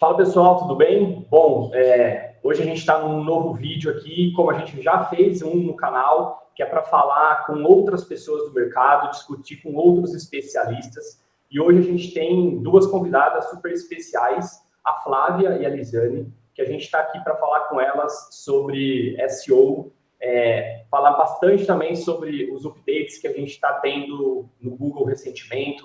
Fala pessoal, tudo bem? Bom, hoje a gente está num novo vídeo aqui, como a gente já fez um no canal, que é para falar com outras pessoas do mercado, discutir com outros especialistas. E hoje a gente tem duas convidadas super especiais, a Flávia e a Lisane, que a gente está aqui para falar com elas sobre SEO, falar bastante também sobre os updates que a gente está tendo no Google recentemente,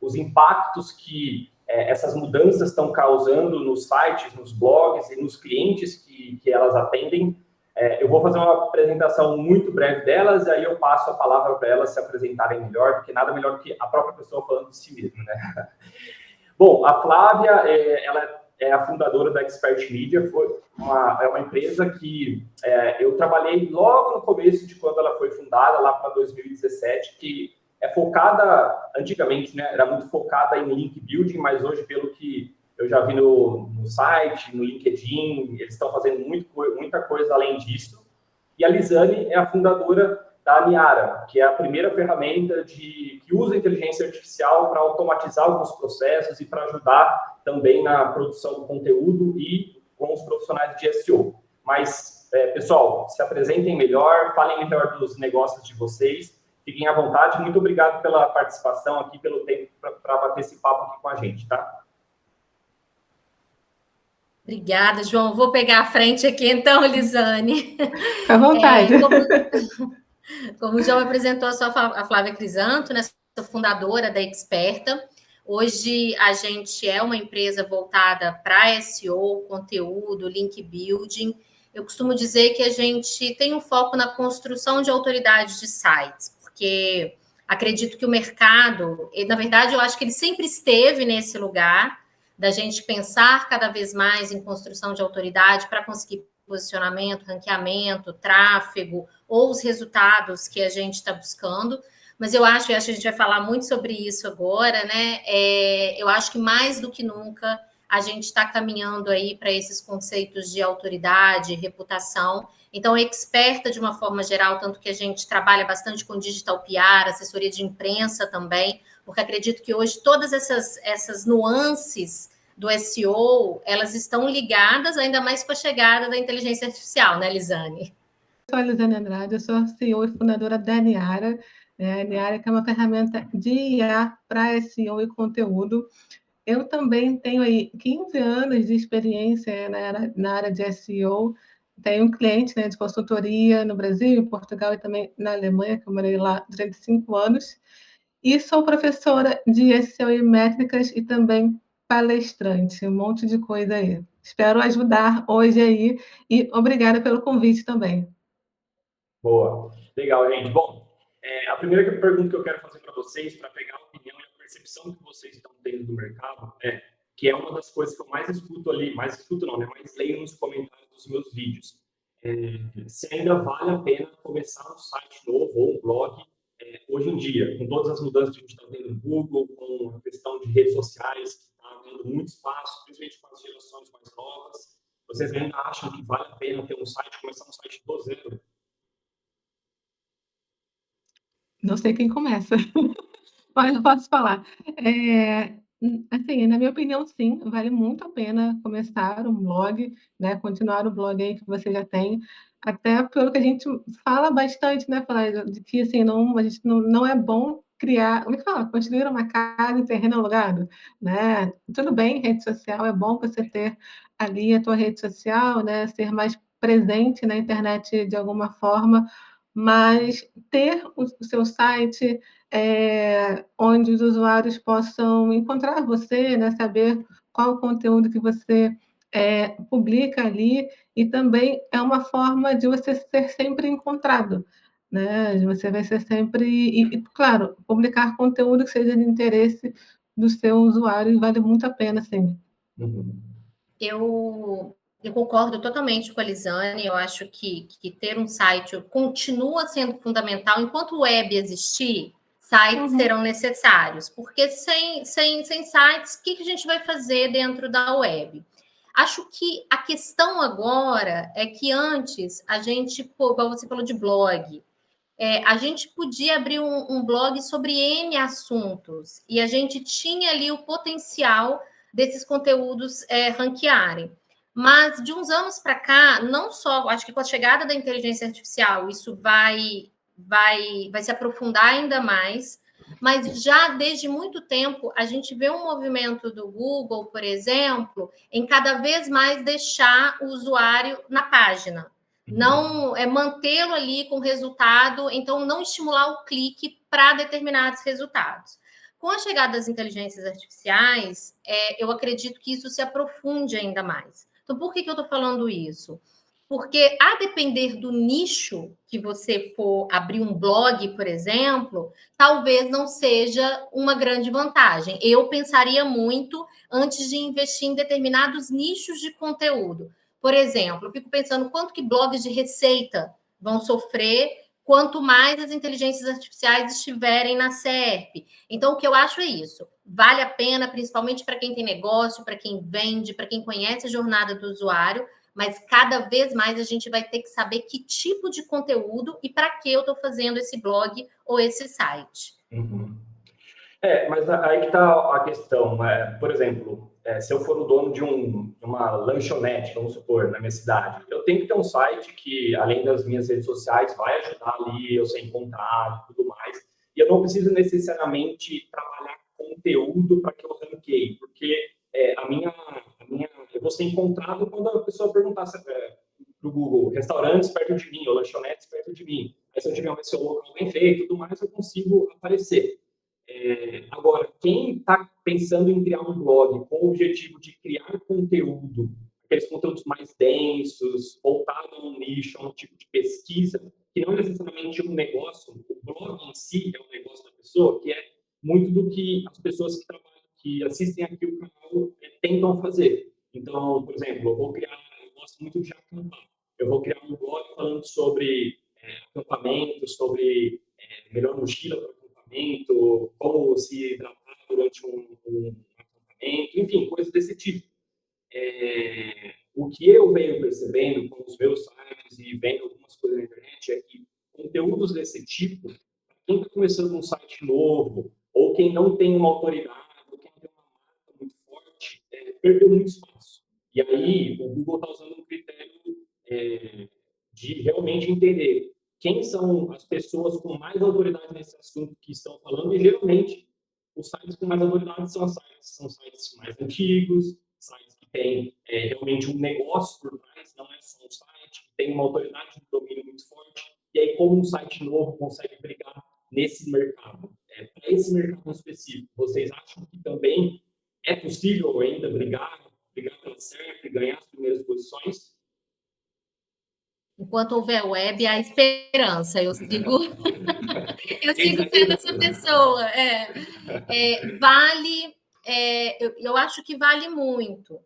os impactos que essas mudanças estão causando nos sites, nos blogs e nos clientes que elas atendem. Eu vou fazer uma apresentação muito breve delas, e aí eu passo a palavra para elas se apresentarem melhor, porque nada melhor do que a própria pessoa falando de si mesma, né? Bom, a Flávia, ela é a fundadora da Expert Media, é uma empresa que eu trabalhei logo no começo de quando ela foi fundada, lá para 2017, que é focada, antigamente, né, era muito focada em link building, mas hoje, pelo que eu já vi no site, no LinkedIn, eles estão fazendo muita coisa além disso. E a Lisane é a fundadora da Niara, que é a primeira ferramenta que usa inteligência artificial para automatizar alguns processos e para ajudar também na produção do conteúdo e com os profissionais de SEO. Mas, pessoal, se apresentem melhor, falem melhor dos negócios de vocês, fiquem à vontade. Muito obrigado pela participação aqui, pelo tempo para bater esse papo aqui com a gente, tá? Obrigada, João. Vou pegar a frente aqui, então, Lisane. Fica à vontade. Como o João apresentou, eu sou a Flávia Crisanto, né? Sou fundadora da Experta. Hoje, a gente é uma empresa voltada para SEO, conteúdo, link building. Eu costumo dizer que a gente tem um foco na construção de autoridades de sites, porque acredito que o mercado, na verdade, eu acho que ele sempre esteve nesse lugar, da gente pensar cada vez mais em construção de autoridade para conseguir posicionamento, ranqueamento, tráfego ou os resultados que a gente está buscando. Mas eu acho que a gente vai falar muito sobre isso agora, né? Eu acho que mais do que nunca a gente está caminhando aí para esses conceitos de autoridade, reputação. Então, a Experta, de uma forma geral, tanto que a gente trabalha bastante com digital PR, assessoria de imprensa também, porque acredito que hoje todas essas nuances do SEO, elas estão ligadas ainda mais com a chegada da inteligência artificial, né, Lisane? Eu sou a Lisane Andrade, eu sou CEO e fundadora da Niara, a Niara que é uma ferramenta de IA para SEO e conteúdo. Eu também tenho aí 15 anos de experiência na área de SEO, tenho um cliente, né, de consultoria no Brasil, em Portugal e também na Alemanha, que eu morei lá durante 5 anos, e sou professora de SEO e métricas e também palestrante, um monte de coisa aí. Espero ajudar hoje aí e obrigada pelo convite também. Boa. Legal, gente. Bom, a primeira pergunta que eu quero fazer para vocês, para pegar a opinião e a percepção que vocês estão tendo do mercado, que é uma das coisas que eu mais escuto ali, mais leio nos comentários dos meus vídeos. Se ainda vale a pena começar um site novo ou um blog hoje em dia, com todas as mudanças que a gente está tendo no Google, com a questão de redes sociais, que está tendo muito espaço, principalmente com as gerações mais novas. Vocês ainda acham que vale a pena ter um site, começar um site do zero? Não sei quem começa, mas eu posso falar. Assim, na minha opinião, sim, vale muito a pena começar um blog, né? Continuar o blog aí que você já tem, até pelo que a gente fala bastante, né? Falar de que assim, a gente não é bom criar, como é que fala? Construir uma casa em terreno alugado, né? Tudo bem, rede social, é bom você ter ali a tua rede social, né? Ser mais presente na internet de alguma forma, mas ter o seu site onde os usuários possam encontrar você, né, saber qual o conteúdo que você publica ali, e também é uma forma de você ser sempre encontrado, né? Você vai ser sempre, claro, publicar conteúdo que seja de interesse do seu usuário vale muito a pena, sim. Uhum. Eu concordo totalmente com a Lisane, eu acho que ter um site continua sendo fundamental. Enquanto o web existir, sites serão necessários, porque sem sites, o que a gente vai fazer dentro da web? Acho que a questão agora é que antes a gente, igual você falou de blog, a gente podia abrir um blog sobre N assuntos, e a gente tinha ali o potencial desses conteúdos ranquearem. Mas, de uns anos para cá, não só, acho que com a chegada da inteligência artificial, isso vai se aprofundar ainda mais, mas já desde muito tempo, a gente vê um movimento do Google, por exemplo, em cada vez mais deixar o usuário na página. Não mantê-lo ali com resultado, então não estimular o clique para determinados resultados. Com a chegada das inteligências artificiais, eu acredito que isso se aprofunde ainda mais. Então, por que eu estou falando isso? Porque, a depender do nicho que você for abrir um blog, por exemplo, talvez não seja uma grande vantagem. Eu pensaria muito antes de investir em determinados nichos de conteúdo. Por exemplo, eu fico pensando quanto que blogs de receita vão sofrer quanto mais as inteligências artificiais estiverem na SERP. Então, o que eu acho é isso. Vale a pena, principalmente para quem tem negócio, para quem vende, para quem conhece a jornada do usuário, mas cada vez mais a gente vai ter que saber que tipo de conteúdo e para que eu estou fazendo esse blog ou esse site. Mas aí que está a questão. Por exemplo, se eu for o dono de uma lanchonete, vamos supor, na minha cidade, eu tenho que ter um site que, além das minhas redes sociais, vai ajudar ali eu ser encontrado e tudo mais. E eu não preciso necessariamente trabalhar conteúdo para que eu ranqueie, porque eu vou ser encontrado quando a pessoa perguntar para o Google, restaurantes perto de mim, ou lanchonetes perto de mim. Aí, se eu tiver um SEO local bem feito e tudo mais, eu consigo aparecer. Agora, quem está pensando em criar um blog com o objetivo de criar conteúdo, aqueles conteúdos mais densos, voltado a um nicho, a um tipo de pesquisa, que não é necessariamente um negócio, o blog em si é um negócio da pessoa, que é muito do que as pessoas que assistem aqui o canal tentam fazer. Então, por exemplo, eu gosto muito de acampar. Eu vou criar um blog falando sobre acampamento, sobre melhor mochila para acampamento, como se hidratar durante um acampamento, enfim, coisas desse tipo. O que eu venho percebendo com os meus sites e vendo algumas coisas na internet é que conteúdos desse tipo, quem está começando um site novo, ou quem não tem uma autoridade, ou quem tem uma marca muito forte, perdeu muito espaço. E aí o Google está usando um critério de realmente entender quem são as pessoas com mais autoridade nesse assunto que estão falando, e geralmente os sites com mais autoridade são sites mais antigos, sites que têm realmente um negócio por trás, não é só um site, que tem uma autoridade de domínio muito forte. E aí, como um site novo consegue brigar nesse mercado? Para esse mercado específico, vocês acham que também é possível ainda brigar pela SERP, ganhar as primeiras posições? Enquanto houver web, há esperança. Eu sigo sendo essa pessoa. Eu acho que vale muito.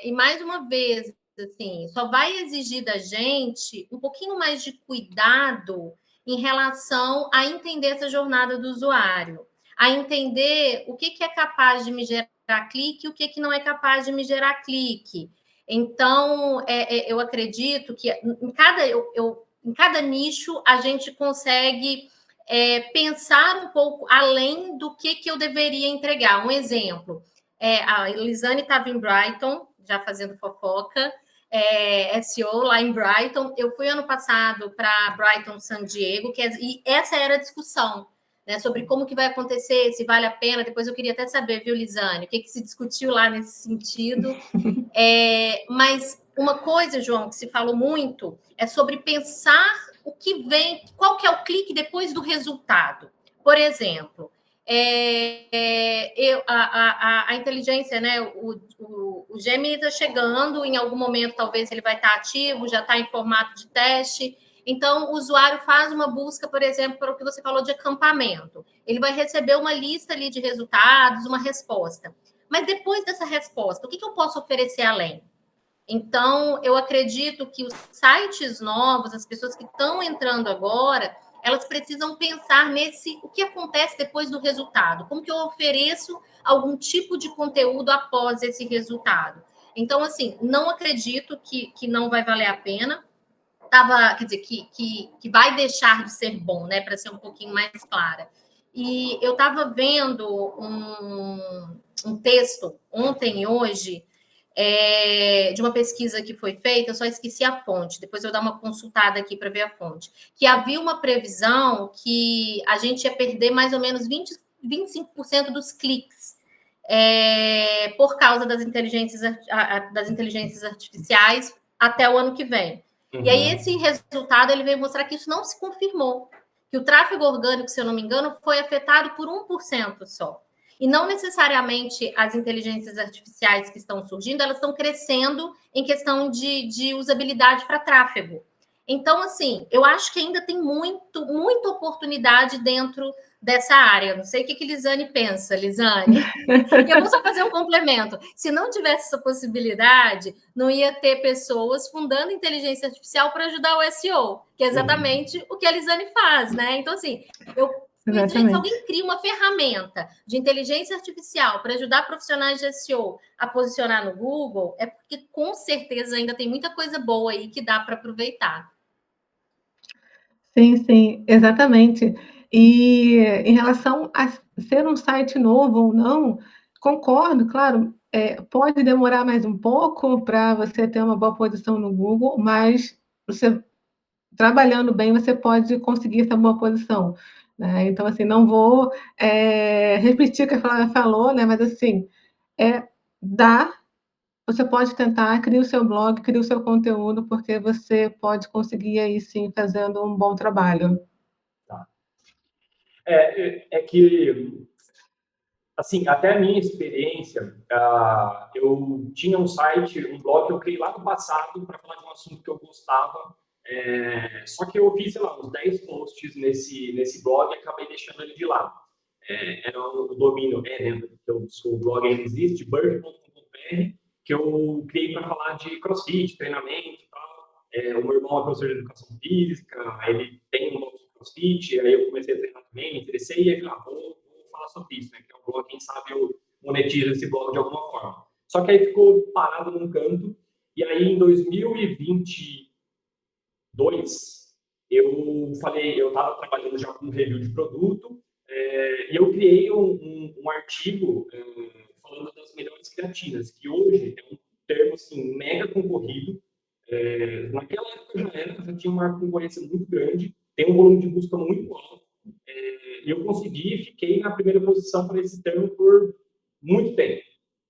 E mais uma vez, assim, só vai exigir da gente um pouquinho mais de cuidado em relação a entender essa jornada do usuário, a entender o que é capaz de me gerar clique e o que não é capaz de me gerar clique. Então, eu acredito que em cada nicho a gente consegue pensar um pouco além do que eu deveria entregar. Um exemplo, a Elisane estava em Brighton, já fazendo fofoca, SEO lá em Brighton. Eu fui ano passado para Brighton, San Diego, e essa era a discussão, né, sobre como que vai acontecer, se vale a pena. Depois eu queria até saber, viu, Lisane, o que se discutiu lá nesse sentido. Mas uma coisa, João, que se falou muito é sobre pensar o que vem, qual que é o clique depois do resultado. Por exemplo, a inteligência, né, o Gemini está chegando, em algum momento talvez ele vai estar ativo, já está em formato de teste. Então, o usuário faz uma busca, por exemplo, para o que você falou de acampamento. Ele vai receber uma lista ali de resultados, uma resposta. Mas depois dessa resposta, o que eu posso oferecer além? Então, eu acredito que os sites novos, as pessoas que estão entrando agora, elas precisam pensar o que acontece depois do resultado. Como que eu ofereço algum tipo de conteúdo após esse resultado? Então, assim, não acredito que não vai valer a pena. Quer dizer, que vai deixar de ser bom, né? Para ser um pouquinho mais clara. E eu estava vendo um texto ontem e hoje de uma pesquisa que foi feita, eu só esqueci a fonte, depois eu dar uma consultada aqui para ver a fonte, que havia uma previsão que a gente ia perder mais ou menos 25% dos cliques por causa das inteligências artificiais até o ano que vem. Uhum. E aí esse resultado ele veio mostrar que isso não se confirmou, que o tráfego orgânico, se eu não me engano, foi afetado por 1% só. E não necessariamente as inteligências artificiais que estão surgindo, elas estão crescendo em questão de usabilidade para tráfego. Então, assim, eu acho que ainda tem muita oportunidade dentro dessa área. Não sei o que Lisane pensa, Lisane. E eu vou só fazer um complemento. Se não tivesse essa possibilidade, não ia ter pessoas fundando inteligência artificial para ajudar o SEO, que é exatamente o que a Lisane faz, né? Então, assim, se alguém cria uma ferramenta de inteligência artificial para ajudar profissionais de SEO a posicionar no Google, é porque com certeza ainda tem muita coisa boa aí que dá para aproveitar. Sim, exatamente. E em relação a ser um site novo ou não, concordo, claro, pode demorar mais um pouco para você ter uma boa posição no Google, mas você trabalhando bem, você pode conseguir essa boa posição, né? Então, assim, não vou repetir o que a Flávia falou, né? Mas, assim, você pode tentar, cria o seu blog, cria o seu conteúdo, porque você pode conseguir aí, sim, fazendo um bom trabalho. Tá. Que, assim, até a minha experiência, eu tinha um site, um blog que eu criei lá no passado para falar de um assunto que eu gostava, só que eu fiz, sei lá, uns 10 posts nesse blog e acabei deixando ele de lado. Era o domínio, o blog ainda existe, bird.com.br, que eu criei para falar de crossfit, treinamento e tal. O meu irmão é professor de educação física, ele tem um blog de crossfit, aí eu comecei a treinar também, me interessei, e aí falei, vou falar sobre isso, né? Que é um blog, quem sabe eu monetizo esse blog de alguma forma. Só que aí ficou parado num canto, e aí em 2022, eu estava trabalhando já com review de produto, e eu criei um artigo falando das melhores creatinas, que hoje é um termo assim, mega concorrido. Naquela época já tinha uma concorrência muito grande, tem um volume de busca muito alto, e eu fiquei na primeira posição para esse termo por muito tempo.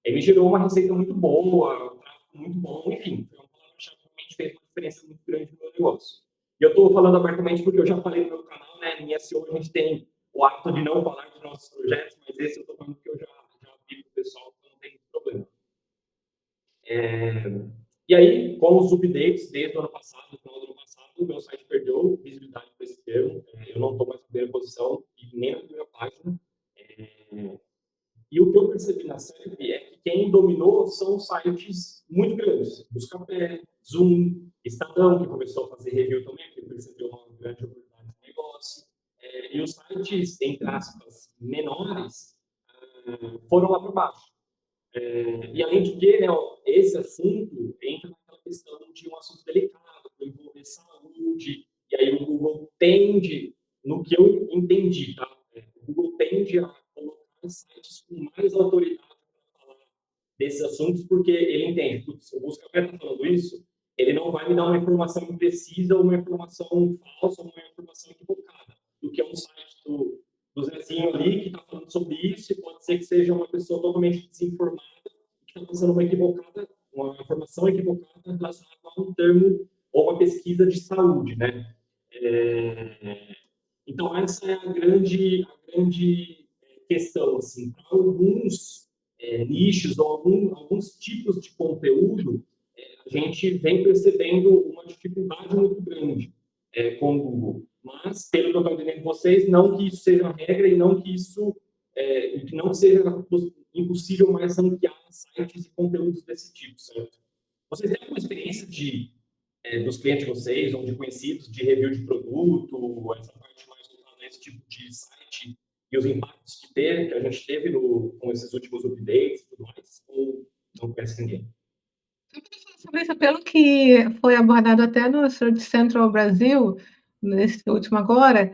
Ele me gerou uma receita muito boa, um tráfego muito bom, enfim, foi uma palavra-chave que realmente fez uma diferença muito grande no meu negócio. E eu estou falando abertamente porque eu já falei no meu canal, né? Em SEO a gente tem o hábito de não falar de nossos projetos, mas esse eu estou falando porque eu já vi com o pessoal, então não tem problema. E aí, com os updates desde o ano passado, no final do ano passado, o meu site perdeu visibilidade para esse termo. Eu não estou mais na primeira posição e nem na primeira página. E o que eu percebi na série é que quem dominou são sites muito grandes. Buscapé, Zoom, Estadão, que começou a fazer review também, que percebeu uma grande oportunidade de negócio. E os sites, entre aspas, menores, foram lá para baixo. E além de que, né, esse assunto entra naquela questão de um assunto delicado, que envolve saúde, e aí o Google tende, no que eu entendi, tá? O Google tende a colocar sites com mais autoridade para falar desses assuntos, porque ele entende, putz, o Buscapé está falando isso, ele não vai me dar uma informação imprecisa, ou uma informação falsa, ou uma informação equivocada, do que é um site do Zezinho ali, que está falando sobre isso, e pode ser que seja uma pessoa totalmente desinformada, que está passando uma informação equivocada relacionada a um termo ou uma pesquisa de saúde, né? Então, essa é a grande questão, assim, para alguns nichos ou alguns tipos de conteúdo, a gente vem percebendo uma dificuldade muito grande com o Google. Mas, pelo que eu estou entendendo de vocês, não que isso seja uma regra e não que isso que não seja impossível mais ranquear sites e conteúdos desse tipo, certo? Vocês têm alguma experiência dos clientes de vocês ou de conhecidos de review de produto, essa parte mais voltada a esse tipo de site e os impactos que a gente teve com esses últimos updates e tudo mais? Ou não conhece ninguém? Sobre isso, pelo que foi abordado até no Search Central Brasil, nesse último agora,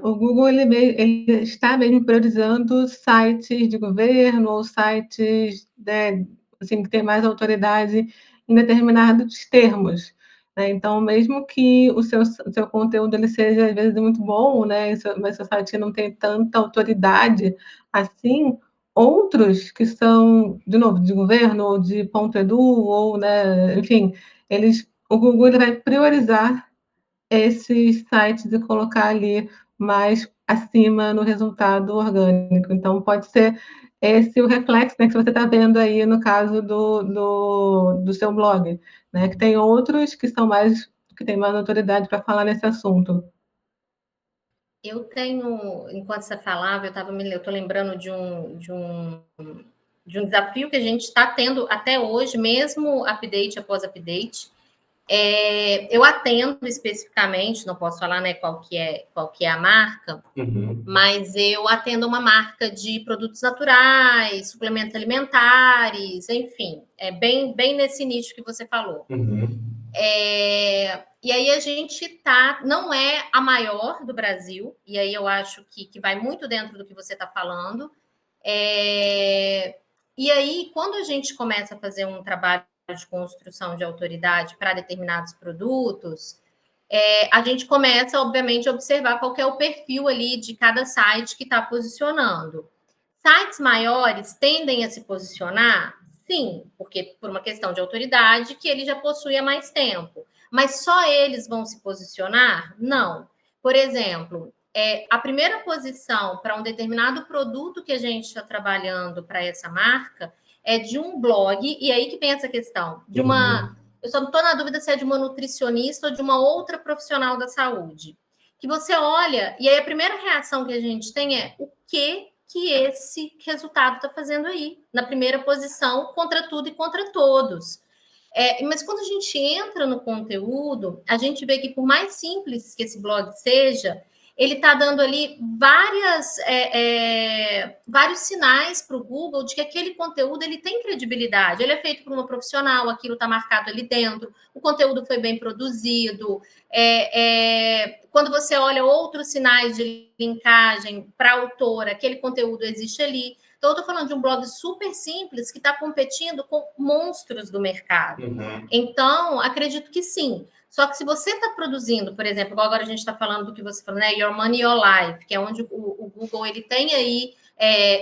o Google ele está mesmo priorizando sites de governo ou sites, né, assim, que tem mais autoridade em determinados termos, né. Então, mesmo que o seu conteúdo ele seja, às vezes, muito bom, né, mas seu site não tem tanta autoridade assim, outros que são, de novo, de governo ou de ponto .edu ou, né, enfim, o Google ele vai priorizar esses sites e colocar ali mais acima no resultado orgânico. Então, pode ser esse o reflexo, né, que você está vendo aí no caso do seu blog, né, que tem outros que têm mais autoridade para falar nesse assunto. Eu tenho, enquanto você falava, eu estou lembrando de um desafio que a gente está tendo até hoje, mesmo update após update. Eu atendo especificamente, não posso falar, né, qual que é a marca, mas eu atendo uma marca de produtos naturais, suplementos alimentares, enfim, é bem nesse nicho que você falou. E aí a gente não é a maior do Brasil, e aí eu acho que vai muito dentro do que você está falando. E aí, quando a gente começa a fazer um trabalho de construção de autoridade para determinados produtos, a gente começa, obviamente, a observar qual que é o perfil ali de cada site que está posicionando. Sites maiores tendem a se posicionar? Sim, porque por uma questão de autoridade que ele já possui há mais tempo. Mas só eles vão se posicionar? Não. Por exemplo, a primeira posição para um determinado produto que a gente está trabalhando para essa marca é de um blog, e aí que vem essa questão, de uma... Eu só não estou na dúvida se é de uma nutricionista ou de uma outra profissional da saúde. Que você olha, e aí a primeira reação que a gente tem é o que esse resultado está fazendo aí, na primeira posição, contra tudo e contra todos. Mas quando a gente entra no conteúdo, a gente vê que, por mais simples que esse blog seja, ele está dando ali vários sinais para o Google de que aquele conteúdo ele tem credibilidade. Ele é feito por uma profissional, aquilo está marcado ali dentro, o conteúdo foi bem produzido. Quando você olha outros sinais de linkagem para a autora, aquele conteúdo existe ali. Então, eu estou falando de um blog super simples que está competindo com monstros do mercado. Então, acredito que sim. Só que se você está produzindo, por exemplo, igual agora a gente está falando do que você falou, né? Your Money, Your Life, que é onde o Google ele tem aí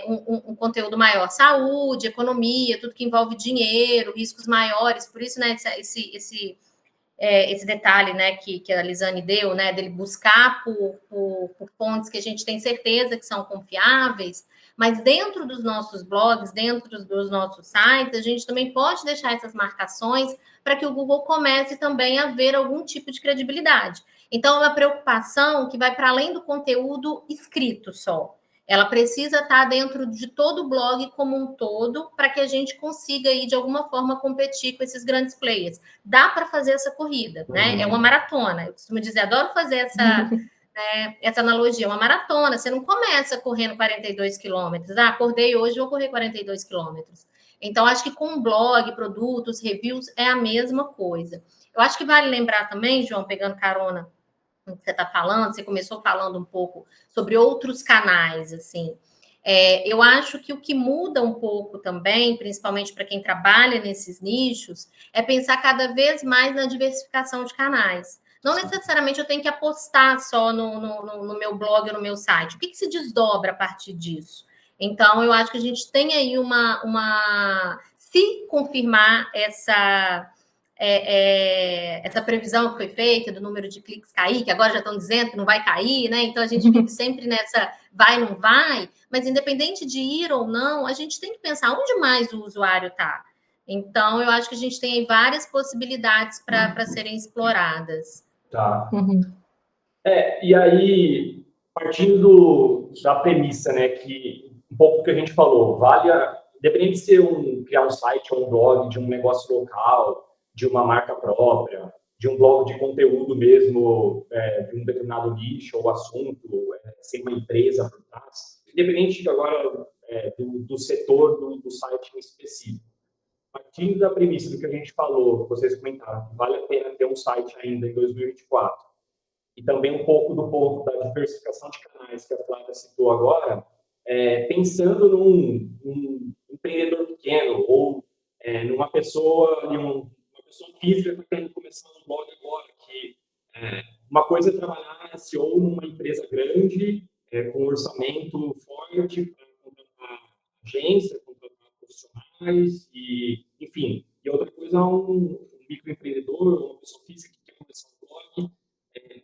um conteúdo maior, saúde, economia, tudo que envolve dinheiro, riscos maiores, por isso, né, esse detalhe, né, que a Lisane deu, né, dele buscar por fontes que a gente tem certeza que são confiáveis, mas dentro dos nossos blogs, dentro dos nossos sites, a gente também pode deixar essas marcações para que o Google comece também a ver algum tipo de credibilidade. Então, é uma preocupação que vai para além do conteúdo escrito só. Ela precisa estar dentro de todo o blog como um todo para que a gente consiga, aí, de alguma forma, competir com esses grandes players. Dá para fazer essa corrida, né? É uma maratona. Eu costumo dizer, adoro fazer essa analogia, uma maratona. Você não começa correndo 42 quilômetros. Acordei hoje, vou correr 42 quilômetros. Então, acho que com blog, produtos, reviews, é a mesma coisa. Eu acho que vale lembrar também, João, pegando carona no que você está falando, você começou falando um pouco sobre outros canais, assim. Eu acho que o que muda um pouco também, principalmente para quem trabalha nesses nichos, é pensar cada vez mais na diversificação de canais. Não necessariamente eu tenho que apostar só no meu blog ou no meu site. O que se desdobra a partir disso? Então, eu acho que a gente tem aí se confirmar essa previsão que foi feita do número de cliques cair, que agora já estão dizendo que não vai cair, né? Então, a gente vive sempre nessa vai, não vai, mas independente de ir ou não, a gente tem que pensar onde mais o usuário está. Então, eu acho que a gente tem aí várias possibilidades para serem exploradas. Tá. E aí, partindo da premissa, né, que um pouco do que a gente falou, independente de ser criar um site ou um blog de um negócio local, de uma marca própria, de um blog de conteúdo mesmo, de um determinado nicho ou assunto, sem uma empresa por trás, independente agora do setor do site em específico. Partindo da premissa do que a gente falou, vocês comentaram, vale a pena ter um site ainda em 2024. e também um pouco do ponto da diversificação de canais que a Flávia citou agora, pensando num empreendedor pequeno ou numa pessoa, uma pessoa física que está querendo começar um blog agora, que uma coisa é trabalhar SEO numa empresa grande, com um orçamento forte para contratar agência, contratar profissionais, e, enfim. E outra coisa é um microempreendedor, uma pessoa física que quer começar um blog,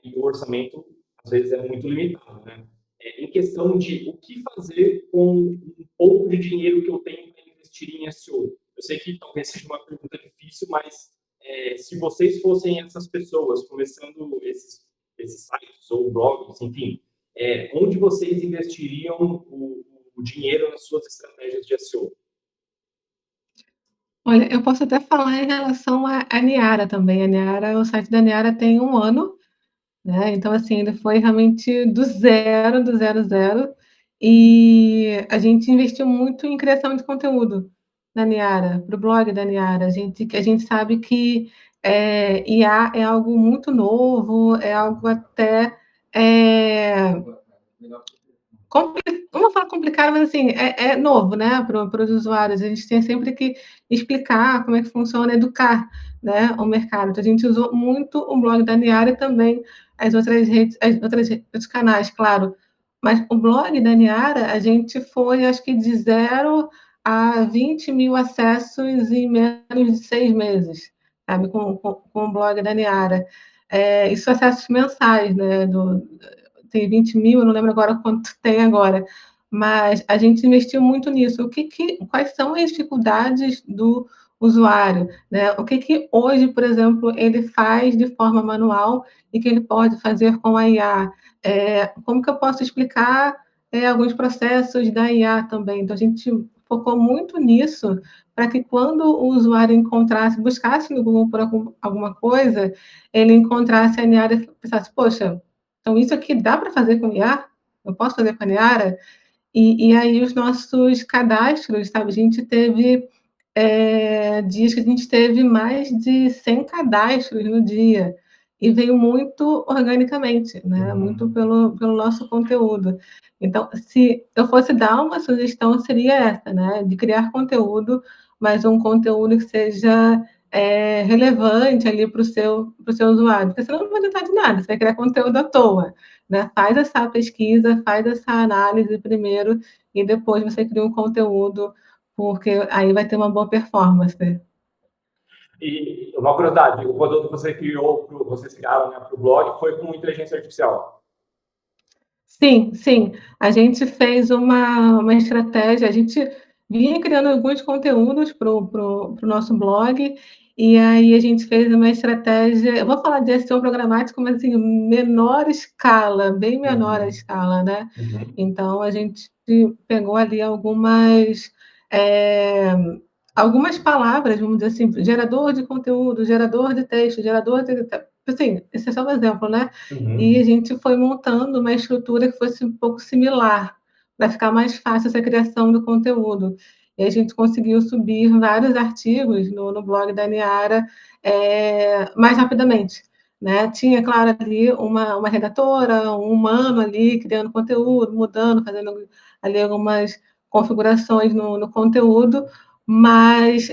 e o orçamento, às vezes, é muito limitado, né? Em questão de o que fazer com um pouco de dinheiro que eu tenho para investir em SEO. Eu sei que talvez seja uma pergunta difícil, mas se vocês fossem essas pessoas começando esses sites ou blogs, enfim, onde vocês investiriam o dinheiro nas suas estratégias de SEO? Olha, eu posso até falar em relação à Niara também. A Niara, o site da Niara tem 1 ano, né? Então, assim, ele foi realmente do zero, zero. E a gente investiu muito em criação de conteúdo na Niara, para o blog da Niara. A gente sabe que IA é algo muito novo, é algo até. Vamos falar complicado, mas assim, é novo, né, para os usuários. A gente tem sempre que explicar como é que funciona, educar, né, o mercado. Então, a gente usou muito o blog da Niara e também os canais, claro. Mas o blog da Niara, a gente foi, acho que, de 0 a 20 mil acessos em menos de 6 meses, sabe, com o blog da Niara. Isso acessos mensais, né, tem 20 mil, eu não lembro agora quanto tem agora, mas a gente investiu muito nisso. Quais são as dificuldades do usuário, né? O que hoje, por exemplo, ele faz de forma manual e que ele pode fazer com a IA? Como que eu posso explicar alguns processos da IA também? Então, a gente focou muito nisso para que quando o usuário buscasse no Google por alguma coisa, ele encontrasse a IA e pensasse, poxa, então isso aqui dá para fazer com IA? Eu posso fazer com a Niara? E aí os nossos cadastros, sabe? A gente teve dias que a gente teve mais de 100 cadastros no dia. E veio muito organicamente, né? Muito pelo nosso conteúdo. Então, se eu fosse dar uma sugestão, seria essa, né? De criar conteúdo, mas um conteúdo que seja relevante ali para o seu usuário. Porque senão não vai adiantar de nada, você vai criar conteúdo à toa, né? Faz essa pesquisa, faz essa análise primeiro e depois você cria um conteúdo, porque aí vai ter uma boa performance. E uma curiosidade, o conteúdo que vocês criaram, né, para o blog foi com inteligência artificial? Sim, sim. A gente fez uma estratégia, a gente vinha criando alguns conteúdos para o nosso blog, e aí a gente fez uma estratégia, eu vou falar de SEO programático, mas assim, menor escala, bem menor a escala, né? Então, a gente pegou ali algumas palavras, vamos dizer assim, gerador de conteúdo, gerador de texto, gerador de... Assim, esse é só um exemplo, né? E a gente foi montando uma estrutura que fosse um pouco similar, para ficar mais fácil essa criação do conteúdo. E a gente conseguiu subir vários artigos no blog da Niara mais rapidamente. Né? Tinha, claro, ali uma redatora, um humano ali criando conteúdo, mudando, fazendo ali algumas configurações no conteúdo, mas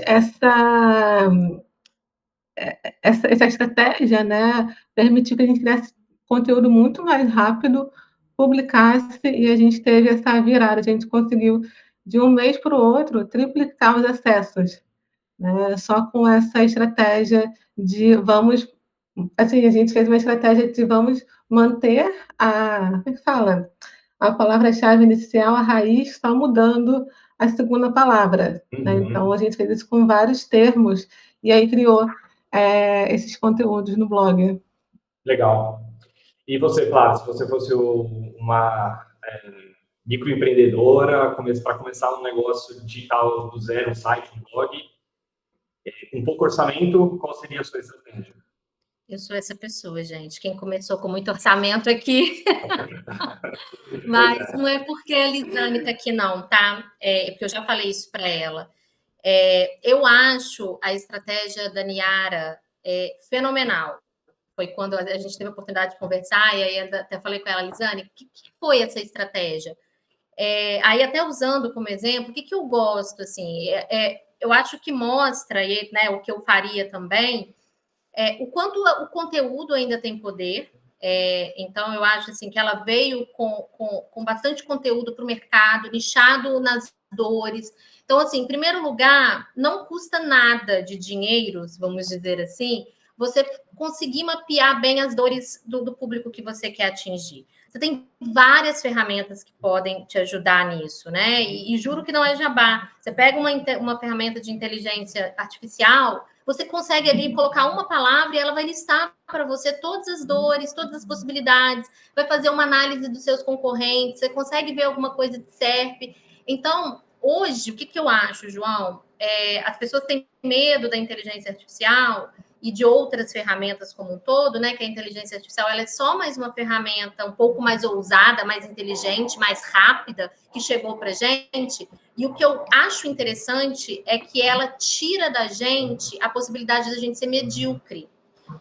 essa estratégia, né, permitiu que a gente criasse conteúdo muito mais rápido, publicasse, e a gente teve essa virada, a gente conseguiu, de um mês para o outro, triplicar os acessos, né, só com essa estratégia de assim, a gente fez uma estratégia de vamos manter como é que fala? A palavra-chave inicial, a raiz, só mudando a segunda palavra. Né? Então, a gente fez isso com vários termos, e aí criou esses conteúdos no blog. Legal. E você, Flávio, se você fosse uma microempreendedora, para começar um negócio digital do zero, um site, um blog, com pouco orçamento, qual seria a sua estratégia? Eu sou essa pessoa, gente. Quem começou com muito orçamento aqui. Mas não é porque a Lisane está aqui, não, tá? Porque eu já falei isso para ela. Eu acho a estratégia da Niara fenomenal. foi quando a gente teve a oportunidade de conversar, e aí até falei com ela, Lisane, o que foi essa estratégia? Aí até usando como exemplo, o que eu gosto, assim, eu acho que mostra, né, o que eu faria também, o quanto o conteúdo ainda tem poder. Então, eu acho assim, que ela veio com bastante conteúdo para o mercado, nichado nas dores. Então, assim, em primeiro lugar, não custa nada de dinheiro, vamos dizer assim, você conseguir mapear bem as dores do público que você quer atingir. Você tem várias ferramentas que podem te ajudar nisso, né? E juro que não é jabá. Você pega uma ferramenta de inteligência artificial, você consegue ali colocar uma palavra e ela vai listar para você todas as dores, todas as possibilidades, vai fazer uma análise dos seus concorrentes, você consegue ver alguma coisa de SERP. Então, hoje, o que eu acho, João? As pessoas têm medo da inteligência artificial e de outras ferramentas como um todo, né? Que a inteligência artificial ela é só mais uma ferramenta um pouco mais ousada, mais inteligente, mais rápida, que chegou para a gente. E o que eu acho interessante é que ela tira da gente a possibilidade da gente ser medíocre.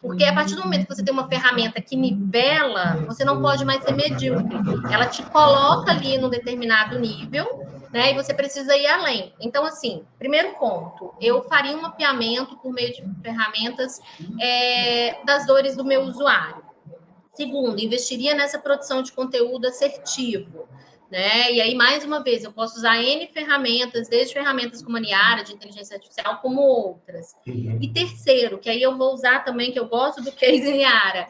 Porque a partir do momento que você tem uma ferramenta que nivela, você não pode mais ser medíocre. Ela te coloca ali num determinado nível, né? E você precisa ir além. Então, assim, primeiro ponto, eu faria um mapeamento por meio de ferramentas das dores do meu usuário. Segundo, investiria nessa produção de conteúdo assertivo. Né? E aí, mais uma vez, eu posso usar N ferramentas, desde ferramentas como a Niara, de inteligência artificial, como outras. E terceiro, que aí eu vou usar também, que eu gosto do case Niara,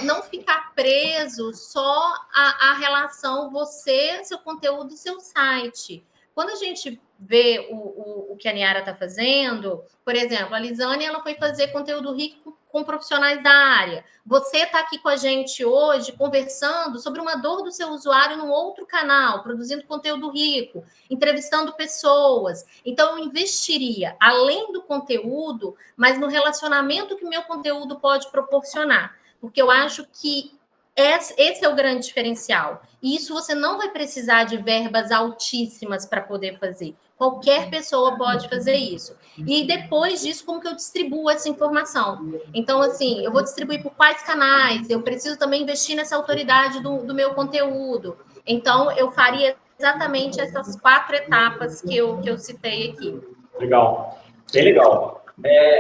não ficar preso só à relação você, seu conteúdo e seu site. Quando a gente vê o que a Niara está fazendo, por exemplo, a Lisane ela foi fazer conteúdo rico com profissionais da área. Você está aqui com a gente hoje conversando sobre uma dor do seu usuário num outro canal, produzindo conteúdo rico, entrevistando pessoas. Então, eu investiria, além do conteúdo, mas no relacionamento que meu conteúdo pode proporcionar. Porque eu acho que esse é o grande diferencial. E isso você não vai precisar de verbas altíssimas para poder fazer. Qualquer pessoa pode fazer isso. E depois disso, como que eu distribuo essa informação? Então, assim, eu vou distribuir por quais canais? Eu preciso também investir nessa autoridade do meu conteúdo. Então, eu faria exatamente essas 4 etapas que eu citei aqui. Legal. Bem legal.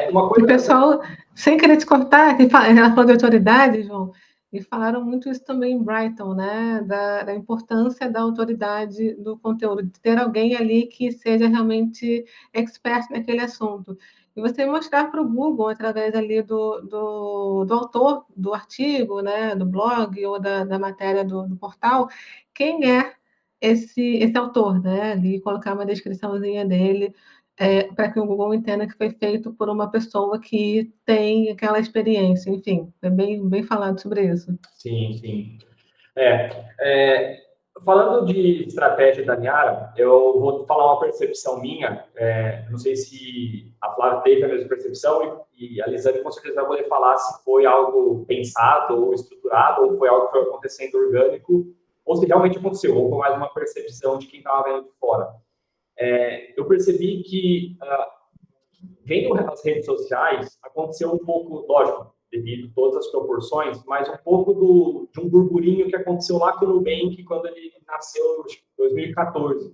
Uma coisa... O pessoal, sem querer te cortar, ela falou de autoridade, João, e falaram muito isso também em Brighton, né? Da importância da autoridade do conteúdo, de ter alguém ali que seja realmente expert naquele assunto. E você mostrar para o Google, através ali do autor do artigo, né? Do blog ou da matéria do portal, quem é esse autor, né? Ali colocar uma descriçãozinha dele, para que o Google entenda que foi feito por uma pessoa que tem aquela experiência. Enfim, é bem falado sobre isso. Sim, sim. Falando de estratégia da Niara, eu vou falar uma percepção minha. Não sei se a Flávia teve a mesma percepção e a Lisane com certeza vai poder falar se foi algo pensado ou estruturado ou foi algo que foi acontecendo orgânico ou se realmente aconteceu, ou foi mais uma percepção de quem estava vendo de fora. Eu percebi que, vendo as redes sociais, aconteceu um pouco, lógico, devido a todas as proporções, mas um pouco de um burburinho que aconteceu lá com o Nubank quando ele nasceu em 2014,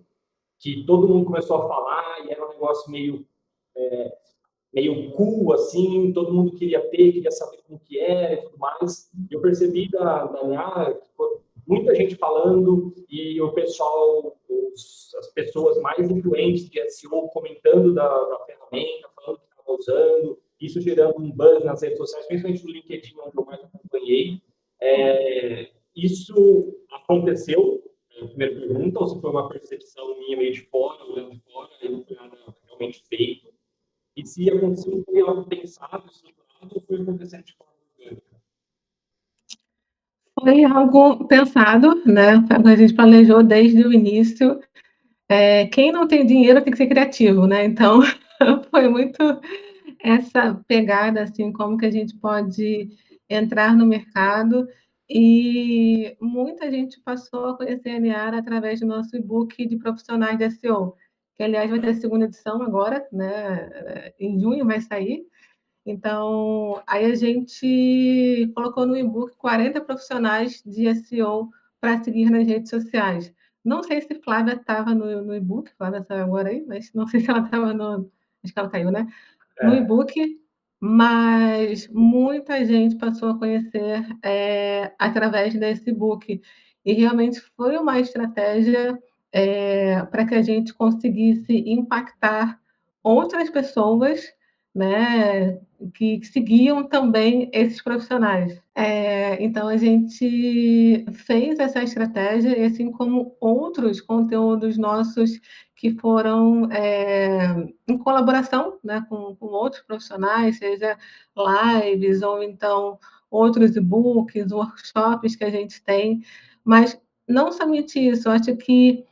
que todo mundo começou a falar e era um negócio meio cool, assim, todo mundo queria ter, queria saber como que era e tudo mais. Eu percebi da Niara, muita gente falando e o pessoal, as pessoas mais influentes de SEO comentando da ferramenta, falando que estava usando, isso gerando um buzz nas redes sociais, principalmente no LinkedIn, onde eu mais acompanhei. Isso aconteceu? A primeira pergunta, ou se foi uma percepção minha meio de fora, olhando de fora, e não foi nada realmente feito? E se aconteceu, foi algo pensado, estruturado, ou foi acontecendo de forma orgânica? Foi algo pensado, né? A gente planejou desde o início. Quem não tem dinheiro tem que ser criativo, né? Então, foi muito essa pegada, assim, como que a gente pode entrar no mercado. E muita gente passou a conhecer a Niara através do nosso e-book de profissionais de SEO, que, aliás, vai ter a segunda edição agora, né? Em junho vai sair. Então, aí a gente colocou no e-book 40 profissionais de SEO para seguir nas redes sociais. Não sei se Flávia estava no e-book, Flávia saiu agora aí, mas não sei se ela estava no. Acho que ela caiu, né? No e-book, mas muita gente passou a conhecer através desse e-book. E realmente foi uma estratégia para que a gente conseguisse impactar outras pessoas, né, que seguiam também esses profissionais. Então, a gente fez essa estratégia, e assim como outros conteúdos nossos que foram em colaboração, né, com outros profissionais, seja lives ou então outros e-books, workshops que a gente tem, mas não somente isso, eu acho que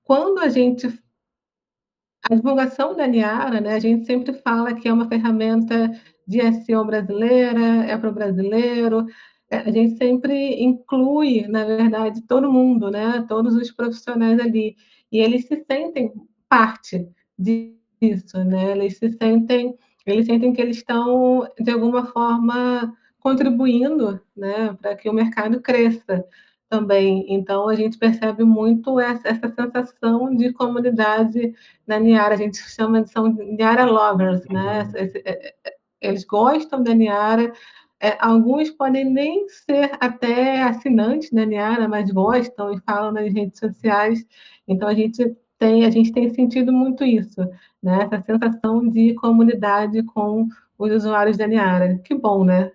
quando a divulgação da Niara, né, a gente sempre fala que é uma ferramenta de SEO brasileira, é para o brasileiro, a gente sempre inclui, na verdade, todo mundo, né, todos os profissionais ali, e eles se sentem parte disso, né, eles sentem que eles estão, de alguma forma, contribuindo, né, para que o mercado cresça também. Então, a gente percebe muito essa sensação de comunidade na Niara, a gente chama de são Niara lovers, né? Eles gostam da Niara, alguns podem nem ser até assinantes da Niara, mas gostam e falam nas redes sociais. Então a gente tem sentido muito isso, né? Essa sensação de comunidade com os usuários da Niara. Que bom, né?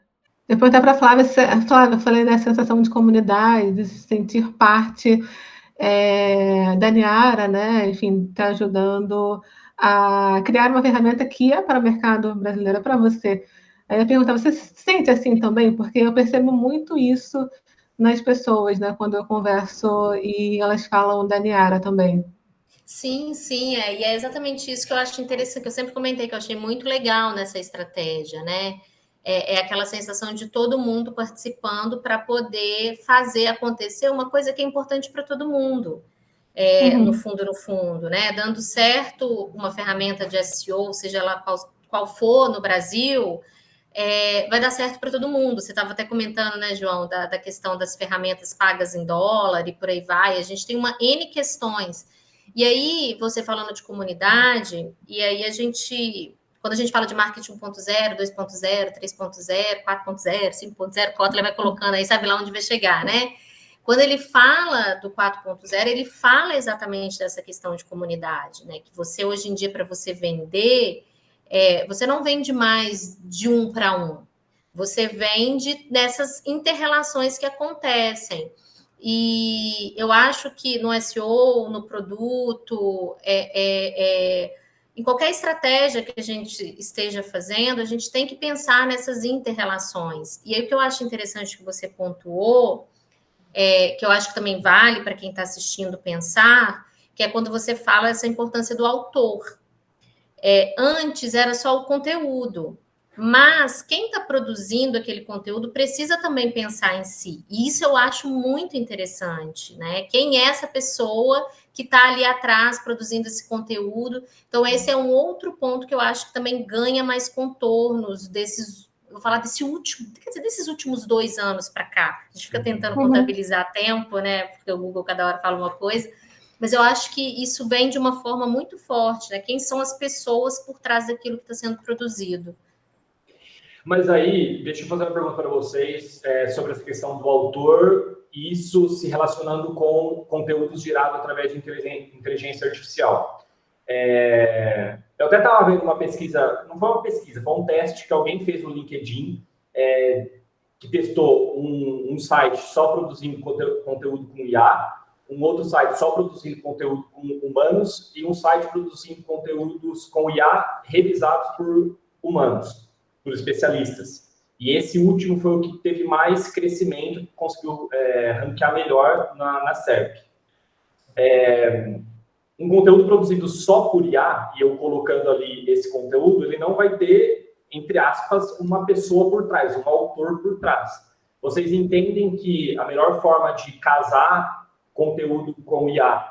Depois até para a Flávia, Flávia, eu falei da sensação de comunidade, de se sentir parte da Niara, né? Enfim, está ajudando a criar uma ferramenta que é para o mercado brasileiro, é para você. Aí eu perguntava, você se sente assim também? Porque eu percebo muito isso nas pessoas, né? Quando eu converso e elas falam da Niara também. Sim, sim, e é exatamente isso que eu acho interessante, que eu sempre comentei, que eu achei muito legal nessa estratégia, né? É aquela sensação de todo mundo participando para poder fazer acontecer uma coisa que é importante para todo mundo, no fundo, né? Dando certo uma ferramenta de SEO, seja lá qual for no Brasil, vai dar certo para todo mundo. Você estava até comentando, né, João, da questão das ferramentas pagas em dólar e por aí vai. A gente tem uma N questões. E aí, você falando de comunidade, e aí quando a gente fala de marketing 1.0, 2.0, 3.0, 4.0, 5.0, Kotler vai colocando aí, sabe lá onde vai chegar, né? Quando ele fala do 4.0, ele fala exatamente dessa questão de comunidade, né? Que você, hoje em dia, para você vender, você não vende mais de um para um. Você vende dessas inter-relações que acontecem. E eu acho que no SEO, no produto, em qualquer estratégia que a gente esteja fazendo, a gente tem que pensar nessas inter-relações. E aí o que eu acho interessante que você pontuou, que eu acho que também vale para quem está assistindo pensar, que é quando você fala essa importância do autor. Antes era só o conteúdo, mas quem está produzindo aquele conteúdo precisa também pensar em si. E isso eu acho muito interessante, né? Quem é essa pessoa que está ali atrás produzindo esse conteúdo? Então, esse é um outro ponto que eu acho que também ganha mais contornos vou falar desses últimos 2 anos para cá. A gente fica tentando contabilizar tempo, né? Porque o Google cada hora fala uma coisa. Mas eu acho que isso vem de uma forma muito forte, né? Quem são as pessoas por trás daquilo que está sendo produzido? Mas aí, deixa eu fazer uma pergunta para vocês sobre essa questão do autor, isso se relacionando com conteúdos gerados através de inteligência artificial. Eu até estava vendo uma pesquisa, não foi uma pesquisa, foi um teste que alguém fez no LinkedIn, que testou um site só produzindo conteúdo com IA, um outro site só produzindo conteúdo com humanos e um site produzindo conteúdos com IA revisados por humanos, por especialistas. E esse último foi o que teve mais crescimento, que conseguiu ranquear melhor na SERP. Um conteúdo produzido só por IA, e eu colocando ali esse conteúdo, ele não vai ter, entre aspas, uma pessoa por trás, um autor por trás. Vocês entendem que a melhor forma de casar conteúdo com IA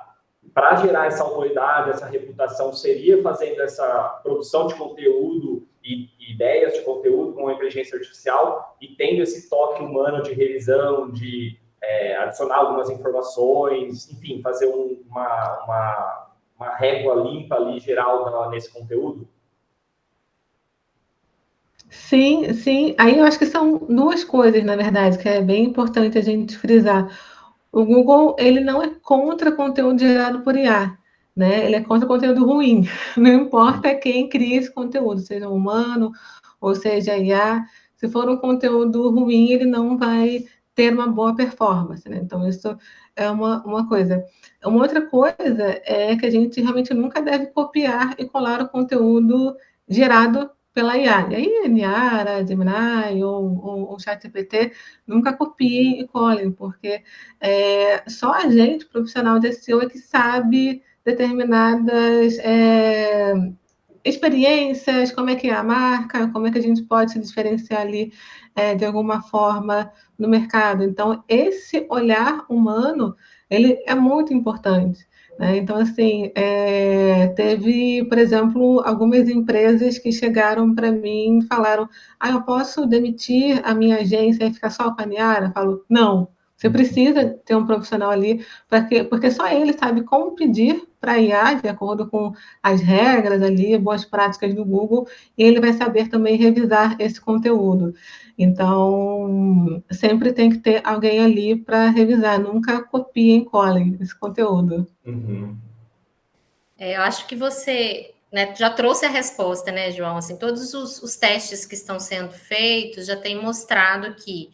para gerar essa autoridade, essa reputação, seria fazendo essa produção de conteúdo e ideias de conteúdo com a inteligência artificial e tendo esse toque humano de revisão, de adicionar algumas informações, enfim, fazer uma régua limpa ali, geral, nesse conteúdo? Sim, sim. Aí eu acho que são duas coisas, na verdade, que é bem importante a gente frisar. O Google, ele não é contra conteúdo gerado por IA, né? Ele é contra conteúdo ruim. Não importa quem cria esse conteúdo, seja um humano ou seja IA. Se for um conteúdo ruim, ele não vai ter uma boa performance, né? Então, isso é uma coisa. Uma outra coisa é que a gente realmente nunca deve copiar e colar o conteúdo gerado pela IA. E aí, Niara, Gemini ou ChatGPT, nunca copiem e colhem, porque só a gente, profissional de SEO, é que sabe determinadas experiências, como é que é a marca, como é que a gente pode se diferenciar ali de alguma forma no mercado. Então, esse olhar humano, ele é muito importante. Né? Então, assim, teve, por exemplo, algumas empresas que chegaram para mim e falaram: eu posso demitir a minha agência e ficar só com a Niara? Eu falo: não. Você precisa ter um profissional ali, porque só ele sabe como pedir para a IA, de acordo com as regras ali, boas práticas do Google, e ele vai saber também revisar esse conteúdo. Então, sempre tem que ter alguém ali para revisar, nunca copiem e colhem esse conteúdo. Uhum. Eu acho que você, né, já trouxe a resposta, né, João? Assim, todos os testes que estão sendo feitos já têm mostrado que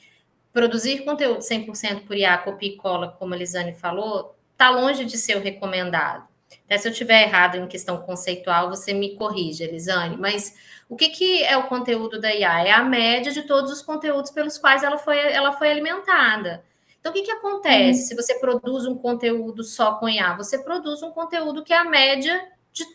produzir conteúdo 100% por IA, copia e cola, como a Lisane falou, está longe de ser o recomendado. Até se eu estiver errado em questão conceitual, você me corrige, Lisane. Mas o que é o conteúdo da IA? É a média de todos os conteúdos pelos quais ela foi alimentada. Então, o que acontece se você produz um conteúdo só com IA? Você produz um conteúdo que é a média de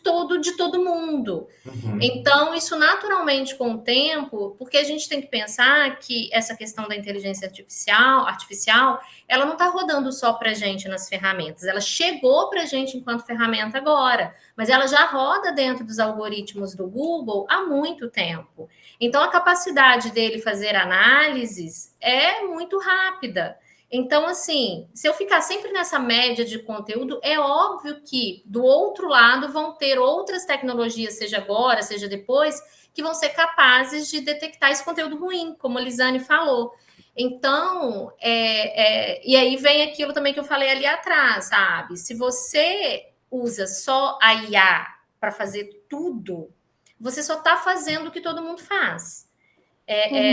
todo mundo. Uhum. Então, isso naturalmente com o tempo, porque a gente tem que pensar que essa questão da inteligência artificial, ela não está rodando só para a gente nas ferramentas, ela chegou para a gente enquanto ferramenta agora, mas ela já roda dentro dos algoritmos do Google há muito tempo. Então, a capacidade dele fazer análises é muito rápida. Então, assim, se eu ficar sempre nessa média de conteúdo, é óbvio que do outro lado vão ter outras tecnologias, seja agora, seja depois, que vão ser capazes de detectar esse conteúdo ruim, como a Lisane falou. Então, e aí vem aquilo também que eu falei ali atrás, sabe? Se você usa só a IA para fazer tudo, você só está fazendo o que todo mundo faz.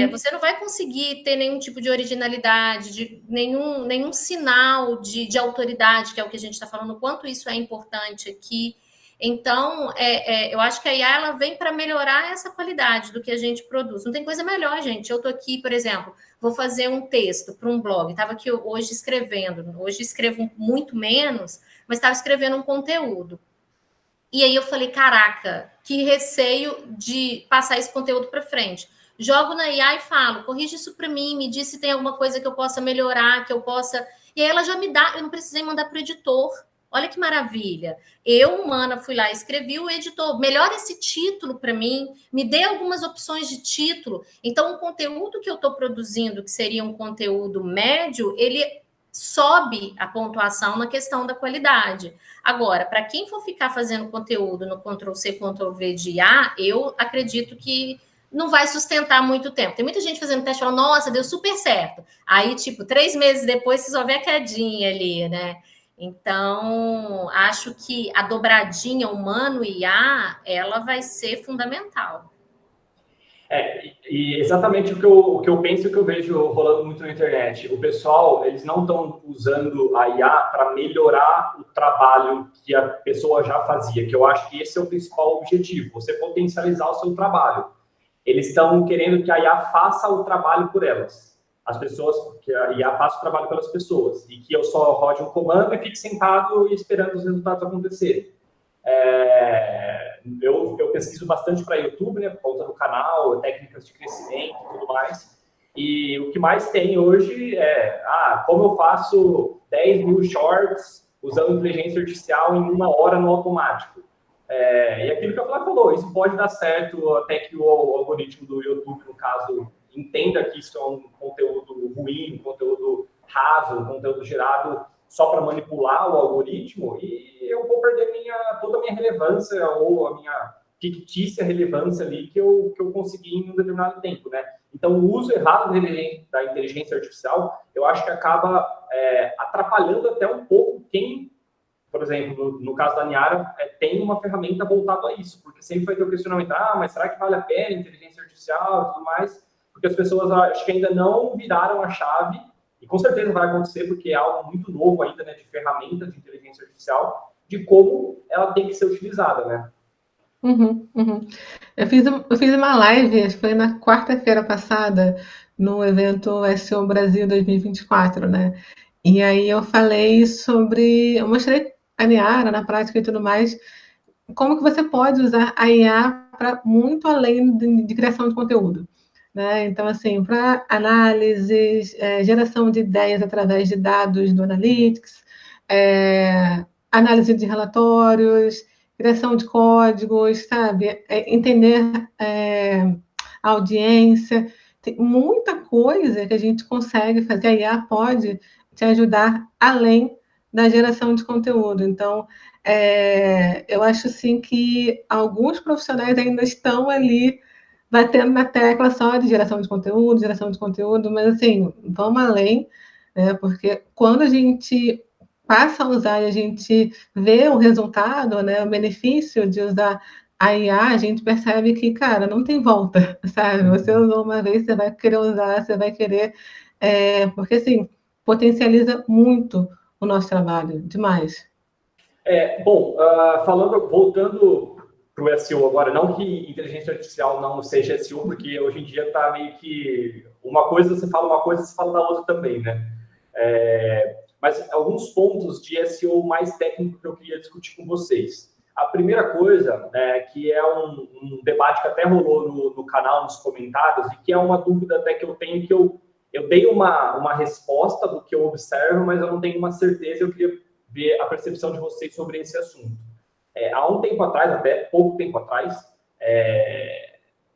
Você não vai conseguir ter nenhum tipo de originalidade, de nenhum sinal de autoridade, que é o que a gente está falando, o quanto isso é importante aqui. Então, eu acho que a IA ela vem para melhorar essa qualidade do que a gente produz. Não tem coisa melhor, gente. Eu estou aqui, por exemplo, vou fazer um texto para um blog. Estava aqui hoje escrevendo. Hoje escrevo muito menos, mas estava escrevendo um conteúdo. E aí eu falei, caraca, que receio de passar esse conteúdo para frente. Jogo na IA e falo, corrige isso para mim, me diz se tem alguma coisa que eu possa melhorar, que eu possa... E aí ela já me dá, eu não precisei mandar para o editor. Olha que maravilha. Eu, humana, fui lá e escrevi, o editor, melhora esse título para mim, me dê algumas opções de título. Então, o conteúdo que eu estou produzindo, que seria um conteúdo médio, ele sobe a pontuação na questão da qualidade. Agora, para quem for ficar fazendo conteúdo no Ctrl+C, Ctrl+V de IA, eu acredito que não vai sustentar muito tempo. Tem muita gente fazendo teste e falando, nossa, deu super certo. Aí, 3 meses depois, você só vê a quedinha ali, né? Então, acho que a dobradinha humano e IA, ela vai ser fundamental. E exatamente o que eu penso e o que eu vejo rolando muito na internet. O pessoal, eles não estão usando a IA para melhorar o trabalho que a pessoa já fazia, que eu acho que esse é o principal objetivo, você potencializar o seu trabalho. Eles estão querendo que a IA faça o trabalho por elas. As pessoas, que a IA faça o trabalho pelas pessoas. E que eu só rode um comando e fique sentado e esperando os resultados acontecerem. Eu pesquiso bastante para YouTube, né, por conta do canal, técnicas de crescimento e tudo mais. E o que mais tem hoje é como eu faço 10 mil shorts usando inteligência artificial em 1 hora no automático. E aquilo que a Flávia falou, isso pode dar certo até que o algoritmo do YouTube, no caso, entenda que isso é um conteúdo ruim, um conteúdo raso, um conteúdo gerado só para manipular o algoritmo, e eu vou perder toda a minha relevância ou a minha fictícia relevância ali que eu consegui em um determinado tempo, né? Então, o uso errado da inteligência artificial, eu acho que acaba atrapalhando até um pouco quem, por exemplo, no caso da Niara, tem uma ferramenta voltada a isso, porque sempre vai ter o questionamento, mas será que vale a pena a inteligência artificial e tudo mais? Porque as pessoas, acho que ainda não viraram a chave, e com certeza vai acontecer, porque é algo muito novo ainda, né, de ferramenta de inteligência artificial, de como ela tem que ser utilizada, né? Uhum, uhum. Eu fiz uma live, acho que foi na quarta-feira passada, no evento SEO Brasil 2024, né? E aí eu falei eu mostrei a Niara na prática e tudo mais, como que você pode usar a IA para muito além de criação de conteúdo, né? Então, assim, para análises, geração de ideias através de dados do Analytics, análise de relatórios, criação de códigos, sabe? Entender a audiência. Tem muita coisa que a gente consegue fazer. A IA pode te ajudar além da geração de conteúdo. Então, eu acho sim que alguns profissionais ainda estão ali batendo na tecla só de geração de conteúdo, mas assim, vamos além, né? Porque quando a gente passa a usar e a gente vê o resultado, né, o benefício de usar a IA, a gente percebe que, cara, não tem volta, sabe? Você usou uma vez, você vai querer usar, você vai querer, porque assim, potencializa muito o nosso trabalho, demais. Voltando para o SEO agora, não que inteligência artificial não seja SEO, porque hoje em dia está meio que uma coisa, você fala uma coisa, você fala da outra também, né? Mas alguns pontos de SEO mais técnico que eu queria discutir com vocês. A primeira coisa, que é um debate que até rolou no canal, nos comentários, e que é uma dúvida até que eu tenho, que eu dei uma resposta do que eu observo, mas eu não tenho uma certeza, eu queria ver a percepção de vocês sobre esse assunto. Há um tempo atrás, até pouco tempo atrás,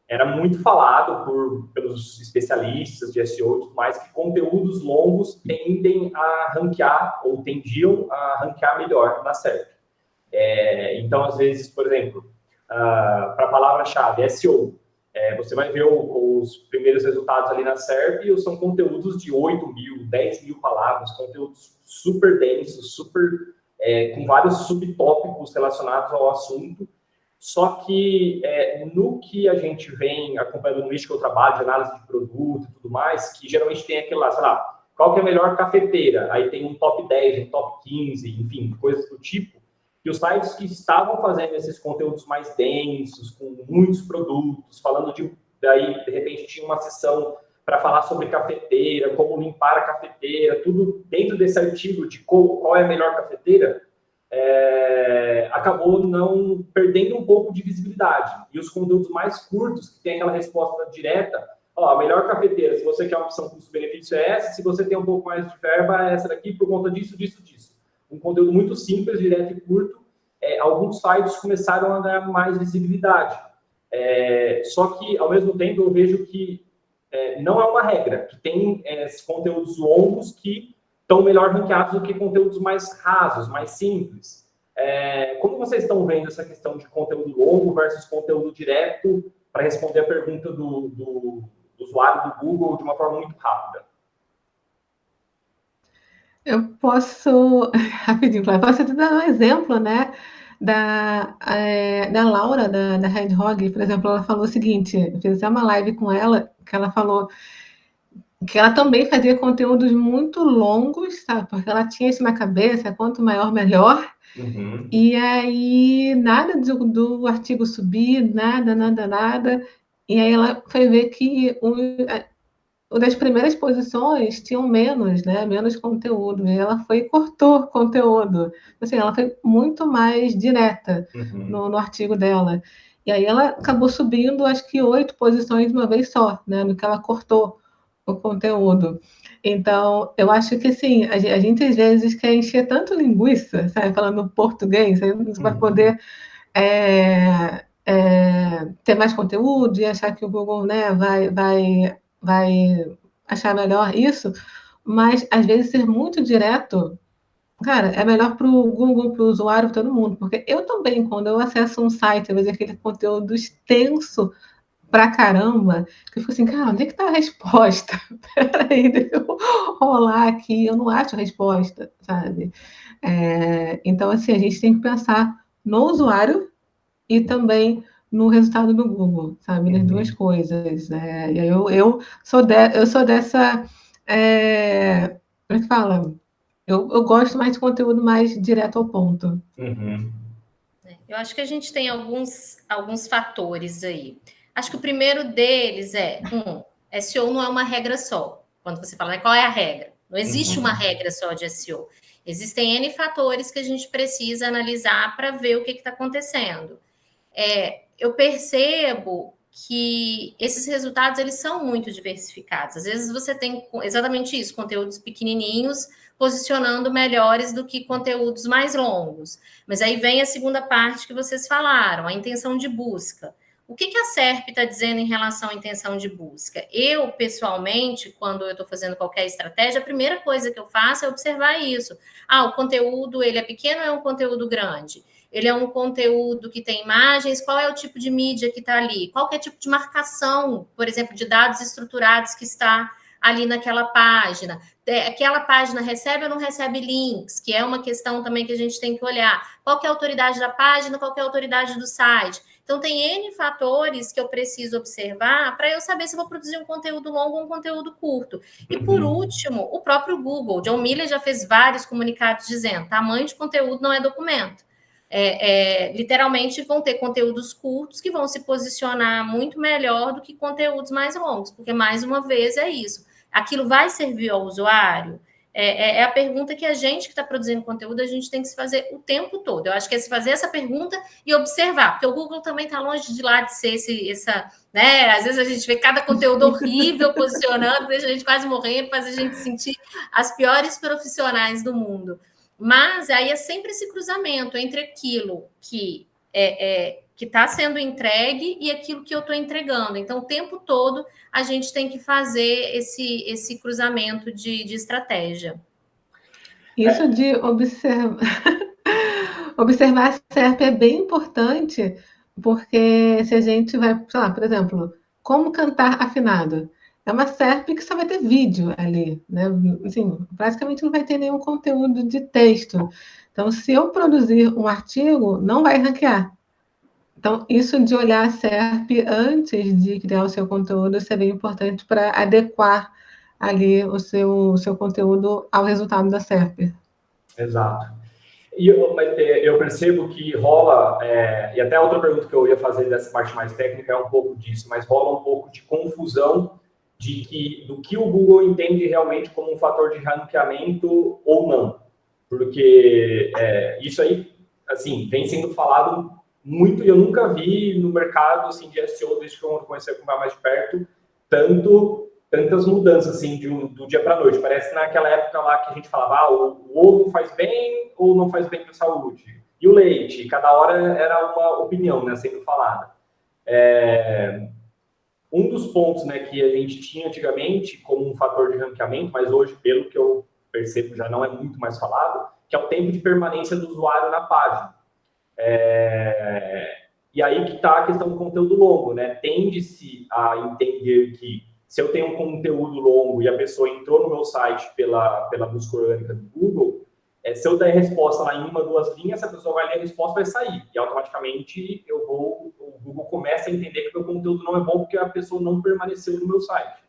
era muito falado pelos especialistas de SEO e tudo mais, que conteúdos longos tendem a ranquear, ou tendiam a ranquear melhor na SERP. Então, às vezes, por exemplo, para a palavra-chave SEO, você vai ver os primeiros resultados ali na SERP e são conteúdos de 8.000, 10.000 palavras, conteúdos super densos, com vários subtópicos relacionados ao assunto. Só que no que a gente vem acompanhando no nicho que eu trabalho, de análise de produto e tudo mais, que geralmente tem aquele lá, sei lá, qual que é a melhor cafeteira? Aí tem um top 10, um top 15, enfim, coisas do tipo. E os sites que estavam fazendo esses conteúdos mais densos, com muitos produtos, falando daí, de repente, tinha uma sessão para falar sobre cafeteira, como limpar a cafeteira, tudo dentro desse artigo de qual é a melhor cafeteira, acabou não perdendo um pouco de visibilidade. E os conteúdos mais curtos, que tem aquela resposta direta, a melhor cafeteira, se você quer uma opção custo-benefício é essa, se você tem um pouco mais de verba, é essa daqui, por conta disso, disso, disso. Um conteúdo muito simples, direto e curto. Alguns sites começaram a ganhar mais visibilidade. Só que, ao mesmo tempo, eu vejo que não é uma regra, que tem esses conteúdos longos que estão melhor ranqueados do que conteúdos mais rasos, mais simples. Como vocês estão vendo essa questão de conteúdo longo versus conteúdo direto, para responder a pergunta do usuário do Google de uma forma muito rápida? Eu posso, rapidinho, Flávia, posso te dar um exemplo, né, da Laura, da Red Hog, por exemplo, ela falou o seguinte, eu fiz até uma live com ela, que ela falou que ela também fazia conteúdos muito longos, sabe, porque ela tinha isso na cabeça, quanto maior, melhor, e aí nada do artigo subir, nada, e aí ela foi ver que das primeiras posições tinham menos, né? Menos conteúdo. E ela foi e cortou conteúdo. Assim, ela foi muito mais direta no artigo dela. E aí ela acabou subindo, acho que 8 posições de uma vez só, né? No que ela cortou o conteúdo. Então, eu acho que, assim, a gente às vezes quer encher tanto linguiça, sabe, falando português, para poder ter mais conteúdo e achar que o Google, né, vai achar melhor isso, mas às vezes ser muito direto, cara, é melhor para o Google, para o usuário, para todo mundo, porque eu também, quando eu acesso um site, às vezes aquele conteúdo extenso pra caramba, que eu fico assim, cara, onde é que tá a resposta? Peraí, deixa eu rolar aqui, eu não acho a resposta, sabe? Então, assim, a gente tem que pensar no usuário e também no resultado do Google, sabe? Nas duas coisas. E aí eu sou dessa. Como é que fala? Eu gosto mais de conteúdo mais direto ao ponto. Eu acho que a gente tem alguns fatores aí. Acho que o primeiro deles SEO não é uma regra só. Quando você fala, né, qual é a regra? Não existe uma regra só de SEO. Existem N fatores que a gente precisa analisar para ver o que está acontecendo. Eu percebo que esses resultados eles são muito diversificados. Às vezes você tem exatamente isso, conteúdos pequenininhos posicionando melhores do que conteúdos mais longos. Mas aí vem a segunda parte que vocês falaram, a intenção de busca. O que a SERP está dizendo em relação à intenção de busca? Eu, pessoalmente, quando eu estou fazendo qualquer estratégia, a primeira coisa que eu faço é observar isso. O conteúdo, ele é pequeno ou é um conteúdo grande? Ele é um conteúdo que tem imagens, qual é o tipo de mídia que está ali? Qual que é o tipo de marcação, por exemplo, de dados estruturados que está ali naquela página? Aquela página recebe ou não recebe links, que é uma questão também que a gente tem que olhar. Qual que é a autoridade da página, qual que é a autoridade do site? Então, tem N fatores que eu preciso observar para eu saber se vou produzir um conteúdo longo ou um conteúdo curto. E, por último, o próprio Google. John Miller já fez vários comunicados dizendo tamanho de conteúdo não é documento. Literalmente vão ter conteúdos curtos que vão se posicionar muito melhor do que conteúdos mais longos, porque, mais uma vez, é isso. Aquilo vai servir ao usuário? É a pergunta que a gente que está produzindo conteúdo, a gente tem que se fazer o tempo todo. Eu acho que é se fazer essa pergunta e observar, porque o Google também está longe de lá de ser né? Às vezes a gente vê cada conteúdo horrível posicionando, deixa a gente quase morrendo, faz a gente sentir as piores profissionais do mundo. Mas aí é sempre esse cruzamento entre aquilo que está sendo entregue e aquilo que eu estou entregando. Então, o tempo todo, a gente tem que fazer esse cruzamento de estratégia. Isso de observar a SERP é bem importante, porque se a gente vai, sei lá, por exemplo, como cantar afinado, é uma SERP que só vai ter vídeo ali, né? Assim, praticamente não vai ter nenhum conteúdo de texto. Então, se eu produzir um artigo, não vai ranquear. Então, isso de olhar a SERP antes de criar o seu conteúdo, isso é bem importante para adequar ali o seu conteúdo ao resultado da SERP. Exato. Eu percebo que rola, e até a outra pergunta que eu ia fazer dessa parte mais técnica é um pouco disso, mas rola um pouco de confusão do que o Google entende realmente como um fator de ranqueamento ou não. Porque isso aí, assim, vem sendo falado muito e eu nunca vi no mercado assim, de SEO, desde que eu comecei a acompanhar mais de perto, tantas mudanças assim do dia para a noite. Parece naquela época lá que a gente falava, o ovo faz bem ou não faz bem para a saúde. E o leite, cada hora era uma opinião, né, sendo falada. Um dos pontos, né, que a gente tinha antigamente como um fator de ranqueamento, mas hoje, pelo que eu percebo, já não é muito mais falado, que é o tempo de permanência do usuário na página. E aí que está a questão do conteúdo longo, né? Tende-se a entender que se eu tenho um conteúdo longo e a pessoa entrou no meu site pela busca orgânica do Google, se eu der resposta lá em 1, 2 linhas, a pessoa vai ler a resposta e vai sair. E automaticamente o Google começa a entender que o meu conteúdo não é bom porque a pessoa não permaneceu no meu site.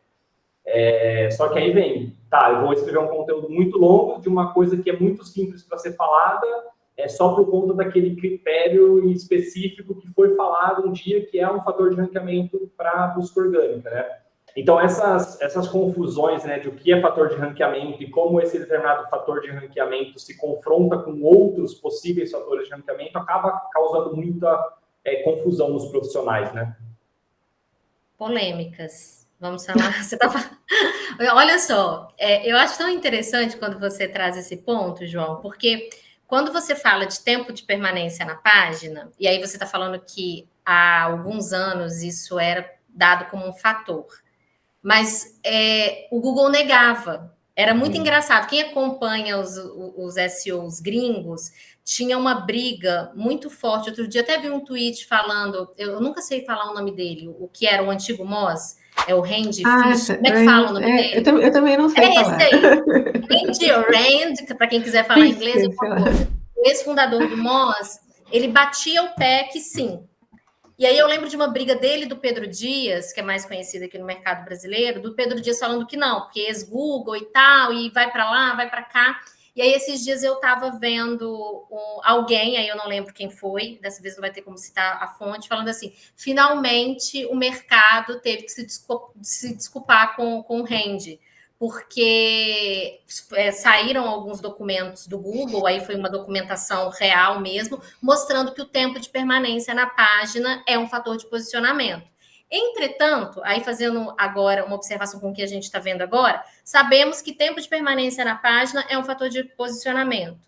Só que aí vem, eu vou escrever um conteúdo muito longo de uma coisa que é muito simples para ser falada, só por conta daquele critério específico que foi falado um dia, que é um fator de ranqueamento para a busca orgânica, né? Então, essas confusões, né, de o que é fator de ranqueamento e como esse determinado fator de ranqueamento se confronta com outros possíveis fatores de ranqueamento, acaba causando muita confusão nos profissionais, né? Polêmicas. Vamos falar. Olha só, eu acho tão interessante quando você traz esse ponto, João, porque quando você fala de tempo de permanência na página, e aí você está falando que há alguns anos isso era dado como um fator, mas o Google negava. Era muito engraçado. Quem acompanha os SEOs gringos tinha uma briga muito forte. Outro dia até vi um tweet falando, eu nunca sei falar o nome dele, o que era o antigo Moz, é o Randy Fish. Como é que fala o nome dele? Eu também não sei É falar. esse aí. Randy ou Rand, para quem quiser falar inglês, é uma coisa. O ex-fundador do Moz, ele batia o pé que sim. E aí eu lembro de uma briga dele e do Pedro Dias, que é mais conhecido aqui no mercado brasileiro, do Pedro Dias falando que não, porque ex-Google e tal, e vai para lá, vai para cá. E aí esses dias eu estava vendo alguém, aí eu não lembro quem foi, dessa vez não vai ter como citar a fonte, falando assim, finalmente o mercado teve que se desculpar com o Randy, porque saíram alguns documentos do Google, aí foi uma documentação real mesmo, mostrando que o tempo de permanência na página é um fator de posicionamento. Entretanto, aí fazendo agora uma observação com o que a gente está vendo agora, sabemos que tempo de permanência na página é um fator de posicionamento.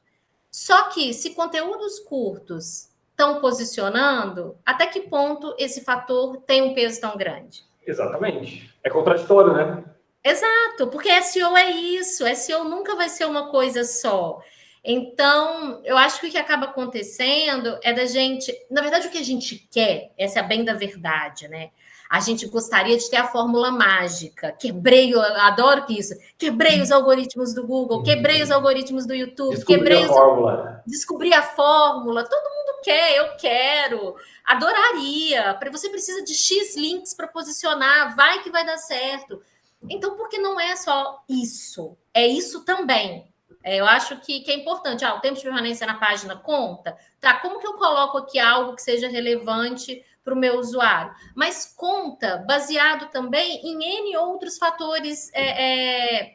Só que se conteúdos curtos estão posicionando, até que ponto esse fator tem um peso tão grande? Exatamente. É contraditório, né? Exato, porque SEO é isso, SEO nunca vai ser uma coisa só. Então, eu acho que o que acaba acontecendo é da gente, na verdade, o que a gente quer, essa é a bem da verdade, né? A gente gostaria de ter a fórmula mágica. Quebrei, eu adoro isso. Quebrei os algoritmos do Google, quebrei os algoritmos do YouTube, descobri a fórmula. Todo mundo quer, eu quero, adoraria. Você precisa de X links para posicionar, vai que vai dar certo. Então, porque não é só isso, é isso também. Eu acho que é importante. O tempo de permanência na página conta? Tá, como que eu coloco aqui algo que seja relevante para o meu usuário? Mas conta baseado também em N outros fatores,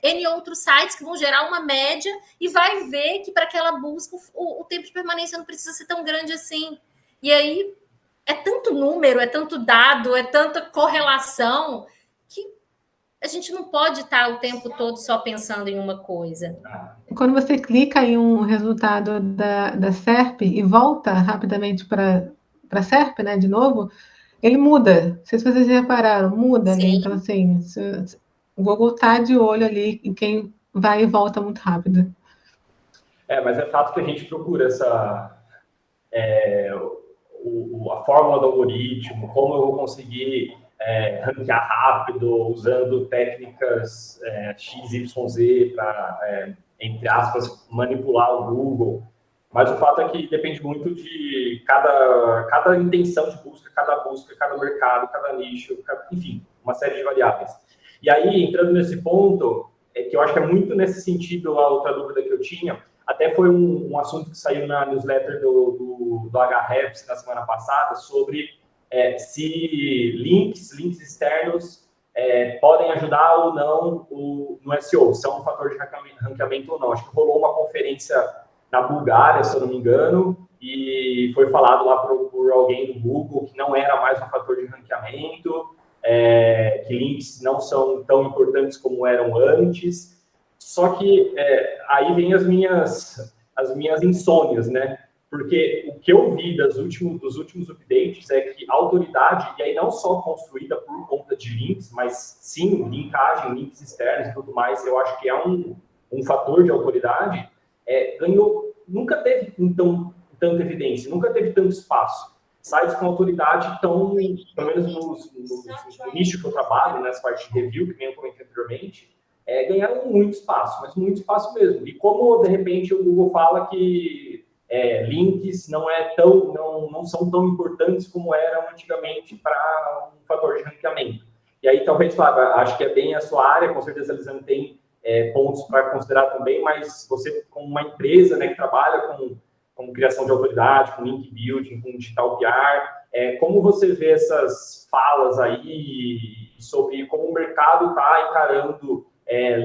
N outros sites que vão gerar uma média e vai ver que para aquela busca o tempo de permanência não precisa ser tão grande assim. E aí é tanto número, é tanto dado, é tanta correlação que a gente não pode estar o tempo todo só pensando em uma coisa. Quando você clica em um resultado da SERP e volta rapidamente para a SERP, né, de novo, ele muda. Não sei se vocês repararam, muda ali. Então, assim, o Google está de olho ali em quem vai e volta muito rápido. Mas é fato que a gente procura a fórmula do algoritmo, como eu vou conseguir ranquear rápido, usando técnicas XYZ para, entre aspas, manipular o Google. Mas o fato é que depende muito de cada intenção de busca, cada mercado, cada nicho, enfim, uma série de variáveis. E aí, entrando nesse ponto, que eu acho que é muito nesse sentido a outra dúvida que eu tinha, até foi um assunto que saiu na newsletter do Ahrefs na semana passada, sobre se links externos podem ajudar ou não no SEO, são um fator de ranqueamento ou não. Acho que rolou uma conferência na Bulgária, se eu não me engano, e foi falado lá por alguém do Google que não era mais um fator de ranqueamento, que links não são tão importantes como eram antes. Só que aí vem as minhas insônias, né? Porque o que eu vi dos últimos updates é que a autoridade, e aí não só construída por conta de links, mas sim, linkagem, links externos e tudo mais, eu acho que é um fator de autoridade, nunca teve tanta evidência, nunca teve tanto espaço. Sites com autoridade estão, pelo menos no nicho que eu trabalho, nessa parte de review, que nem eu comentei anteriormente, ganharam muito espaço, mas muito espaço mesmo. E como, de repente, o Google fala que links não são tão importantes como eram antigamente para um fator de ranqueamento. E aí, talvez, Flávia, acho que é bem a sua área, com certeza a Lisandro tem pontos para considerar também, mas você, como uma empresa, né, que trabalha com criação de autoridade, com link building, com digital PR, como você vê essas falas aí sobre como o mercado está encarando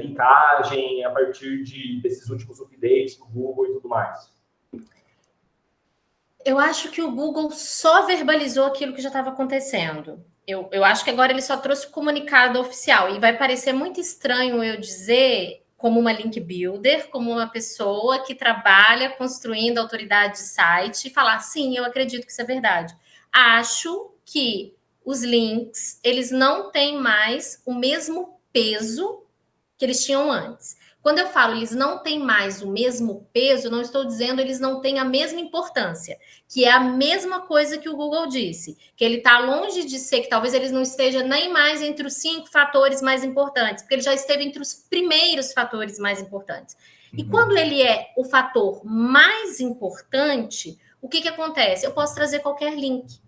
linkagem a partir desses últimos updates do Google e tudo mais? Eu acho que o Google só verbalizou aquilo que já estava acontecendo. Eu acho que agora ele só trouxe o comunicado oficial. E vai parecer muito estranho eu dizer, como uma link builder, como uma pessoa que trabalha construindo autoridade de site, e falar, sim, eu acredito que isso é verdade. Acho que os links, eles não têm mais o mesmo peso que eles tinham antes. Quando eu falo eles não têm mais o mesmo peso, não estou dizendo eles não têm a mesma importância, que é a mesma coisa que o Google disse, que ele está longe de ser, que talvez eles não esteja nem mais entre os 5 fatores mais importantes, porque ele já esteve entre os primeiros fatores mais importantes. E quando ele é o fator mais importante, o que acontece? Eu posso trazer qualquer link.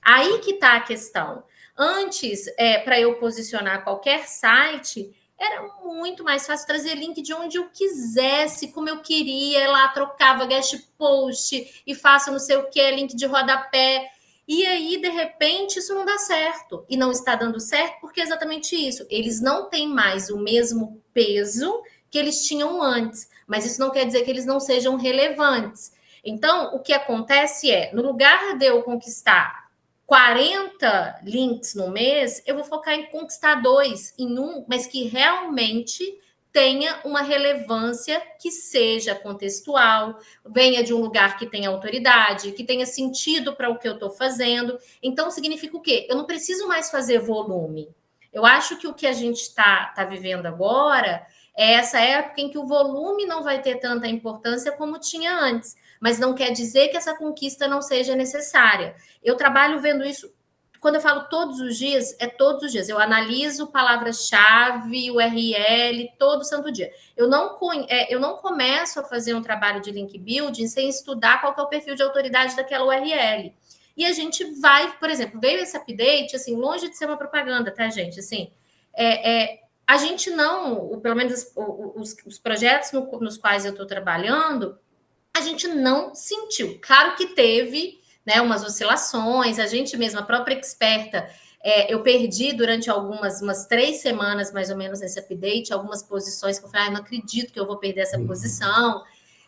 Aí que está a questão. Antes, para eu posicionar qualquer site, era muito mais fácil trazer link de onde eu quisesse, como eu queria. Lá trocava guest post e faço não sei o que, link de rodapé. E aí, de repente, isso não dá certo. E não está dando certo porque é exatamente isso. Eles não têm mais o mesmo peso que eles tinham antes. Mas isso não quer dizer que eles não sejam relevantes. Então, o que acontece é, no lugar de eu conquistar 40 links no mês, eu vou focar em conquistar 2 em um, mas que realmente tenha uma relevância que seja contextual, venha de um lugar que tenha autoridade, que tenha sentido para o que eu estou fazendo. Então, significa o quê? Eu não preciso mais fazer volume. Eu acho que o que a gente está vivendo agora é essa época em que o volume não vai ter tanta importância como tinha antes, mas não quer dizer que essa conquista não seja necessária. Eu trabalho vendo isso. Quando eu falo todos os dias, é todos os dias. Eu analiso palavra-chave, URL, todo santo dia. Eu não começo a fazer um trabalho de link building sem estudar qual que é o perfil de autoridade daquela URL. E a gente vai, por exemplo, veio esse update, assim, longe de ser uma propaganda, tá, gente? Assim, a gente não, pelo menos os projetos nos quais eu estou trabalhando, a gente não sentiu. Claro que teve, né, umas oscilações, a gente mesma, a própria experta, eu perdi durante umas 3 semanas, mais ou menos, nesse update, algumas posições que eu falei, não acredito que eu vou perder essa posição.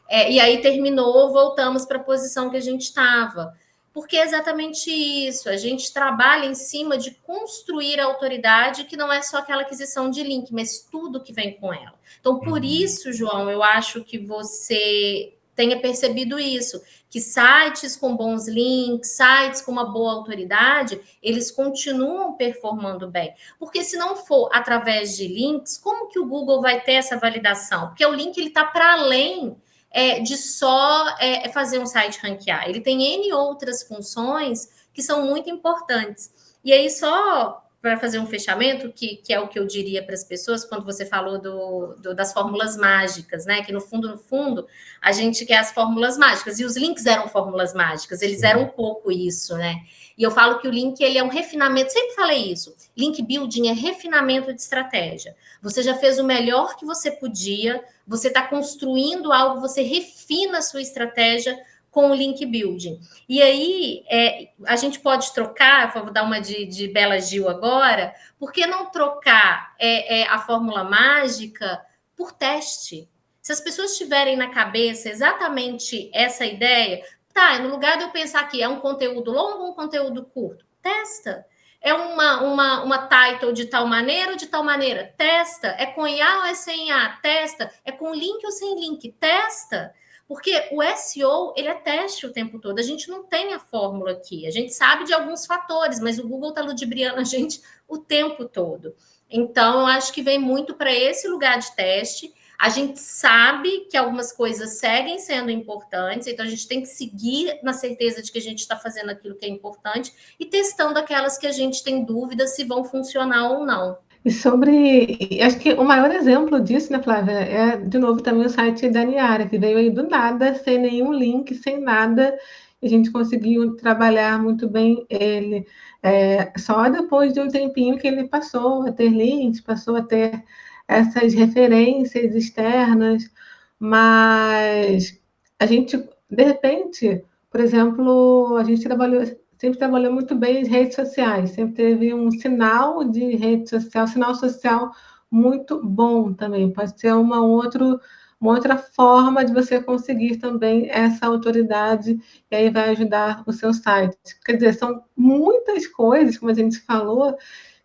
E aí terminou, voltamos para a posição que a gente estava. Porque é exatamente isso, a gente trabalha em cima de construir a autoridade, que não é só aquela aquisição de link, mas tudo que vem com ela. Então, por isso, João, eu acho que você tenha percebido isso, que sites com bons links, sites com uma boa autoridade, eles continuam performando bem. Porque se não for através de links, como que o Google vai ter essa validação? Porque o link está para além de só fazer um site ranquear. Ele tem N outras funções que são muito importantes. E aí, só para fazer um fechamento, que é o que eu diria para as pessoas, quando você falou das fórmulas mágicas, né? Que no fundo, a gente quer as fórmulas mágicas, e os links eram fórmulas mágicas, eles eram um pouco isso, né? E eu falo que o link, ele é um refinamento, sempre falei isso, link building é refinamento de estratégia. Você já fez o melhor que você podia, você está construindo algo, você refina a sua estratégia com o link building. E aí, a gente pode trocar, vou dar uma de Bela Gil agora, por que não trocar a fórmula mágica por teste? Se as pessoas tiverem na cabeça exatamente essa ideia, tá, no lugar de eu pensar que é um conteúdo longo ou um conteúdo curto, testa. É uma title de tal maneira ou de tal maneira? Testa. É com IA ou é sem IA? Testa. É com link ou sem link? Testa. Porque o SEO, ele é teste o tempo todo. A gente não tem a fórmula aqui. A gente sabe de alguns fatores, mas o Google está ludibriando a gente o tempo todo. Então, eu acho que vem muito para esse lugar de teste. A gente sabe que algumas coisas seguem sendo importantes, então a gente tem que seguir na certeza de que a gente está fazendo aquilo que é importante e testando aquelas que a gente tem dúvida se vão funcionar ou não. E acho que o maior exemplo disso, né, Flávia, é, de novo, também o site da Niara, que veio aí do nada, sem nenhum link, sem nada, e a gente conseguiu trabalhar muito bem ele. Só depois de um tempinho que ele passou a ter links, passou a ter essas referências externas, mas a gente, de repente, por exemplo, a gente sempre trabalhou muito bem em redes sociais, sempre teve um sinal de rede social, sinal social muito bom também. Pode ser uma outra forma de você conseguir também essa autoridade, e aí vai ajudar o seu site. Quer dizer, são muitas coisas, como a gente falou,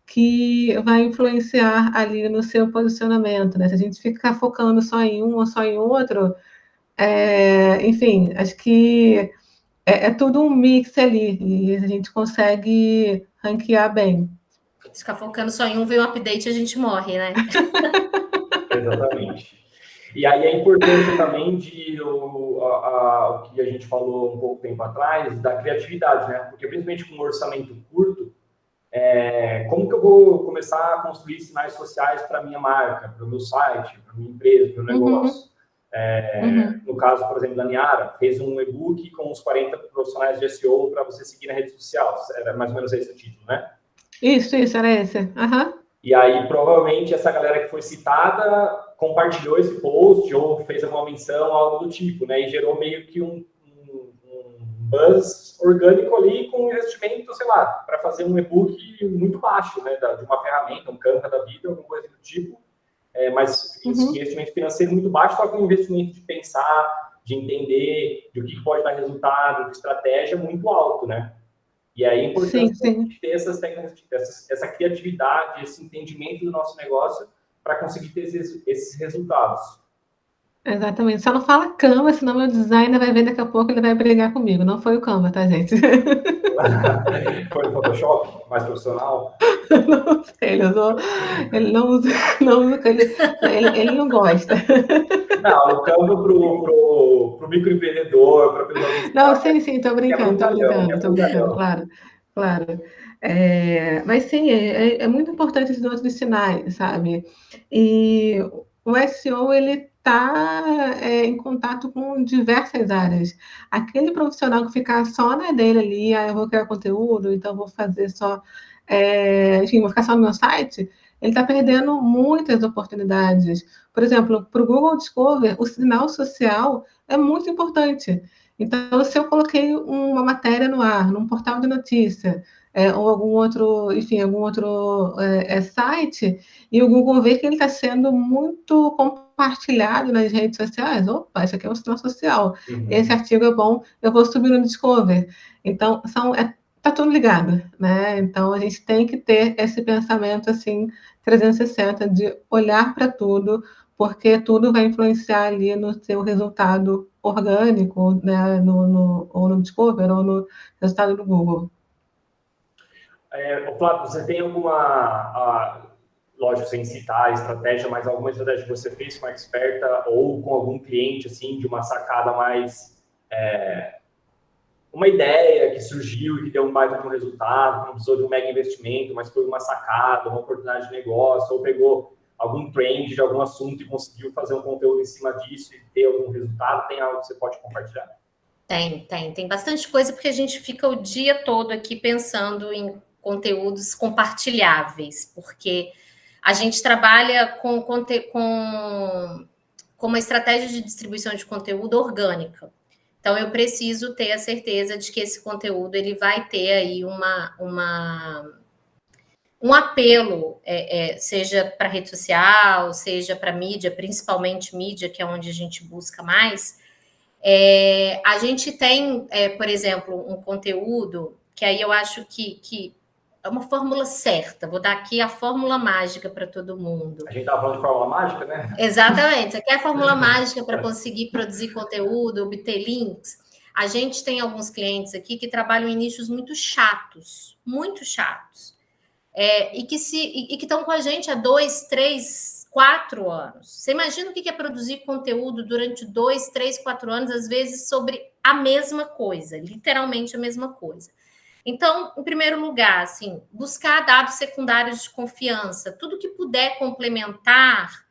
que vai influenciar ali no seu posicionamento, né? Se a gente ficar focando só em um ou só em outro, enfim, acho que é tudo um mix ali, e a gente consegue ranquear bem. Se ficar focando só em um, vem um update e a gente morre, né? Exatamente. E aí a importância também de o que a gente falou um pouco tempo atrás, da criatividade, né? Porque principalmente com um orçamento curto, como que eu vou começar a construir sinais sociais para a minha marca, para o meu site, para a minha empresa, para o meu negócio? No caso, por exemplo, da Niara, fez um e-book com os 40 profissionais de SEO para você seguir na rede social. Era mais ou menos esse o título, né? Isso, era esse. E aí, provavelmente, essa galera que foi citada compartilhou esse post ou fez alguma menção, algo do tipo, né? E gerou meio que um buzz orgânico ali com um investimento, sei lá, para fazer um e-book muito baixo, né? De uma ferramenta, um Canva da vida, alguma coisa do tipo. Mas investimento financeiro muito baixo, só que um investimento de pensar, de entender de o que pode dar resultado, de estratégia muito alto, né? E aí é importante ter essas técnicas, essa criatividade, esse entendimento do nosso negócio para conseguir ter esses resultados. Exatamente. Só não fala Canva, senão meu designer vai ver daqui a pouco, ele vai brigar comigo. Não foi o Canva, tá, gente? Foi o Photoshop mais profissional? Não sei, ele não usa, ele não gosta. Não, o Canva pro microempreendedor, para pessoa. Não, sim, tô brincando, claro. Mas sim, é muito importante esses outros sinais, sabe? E o SEO, ele está em contato com diversas áreas. Aquele profissional que ficar só na dele ali, eu vou criar conteúdo, então vou fazer só, enfim, vou ficar só no meu site, ele está perdendo muitas oportunidades. Por exemplo, para o Google Discover, o sinal social é muito importante. Então, se eu coloquei uma matéria no ar, num portal de notícia, ou algum outro site, e o Google vê que ele está sendo muito compartilhado nas redes sociais, opa, isso aqui é um sinal social, esse artigo é bom, eu vou subir no Discover. Então, tá tudo ligado, né? Então, a gente tem que ter esse pensamento, assim, 360, de olhar para tudo, porque tudo vai influenciar ali no seu resultado orgânico, né, ou no Discover, ou no resultado do Google. Flávio, você tem alguma, lógico, sem citar a estratégia, mas alguma estratégia que você fez com a Experta ou com algum cliente, assim, de uma sacada mais... uma ideia que surgiu e que deu um baita de um resultado, não precisou de um mega investimento, mas foi uma sacada, uma oportunidade de negócio, ou pegou algum trend de algum assunto e conseguiu fazer um conteúdo em cima disso e ter algum resultado? Tem algo que você pode compartilhar? Tem bastante coisa, porque a gente fica o dia todo aqui pensando em conteúdos compartilháveis, porque a gente trabalha com uma estratégia de distribuição de conteúdo orgânica. Então, eu preciso ter a certeza de que esse conteúdo ele vai ter aí um apelo, seja para rede social, seja para mídia, principalmente mídia, que é onde a gente busca mais. A gente tem, por exemplo, um conteúdo que aí eu acho que é uma fórmula certa. Vou dar aqui a fórmula mágica para todo mundo. A gente estava falando de fórmula mágica, né? Exatamente. Você quer a fórmula mágica para conseguir produzir conteúdo, obter links? A gente tem alguns clientes aqui que trabalham em nichos muito chatos, e que estão com a gente há 2, 3, 4 anos. Você imagina o que é produzir conteúdo durante 2, 3, 4 anos, às vezes sobre a mesma coisa, literalmente a mesma coisa. Então, em primeiro lugar, assim, buscar dados secundários de confiança, tudo que puder complementar,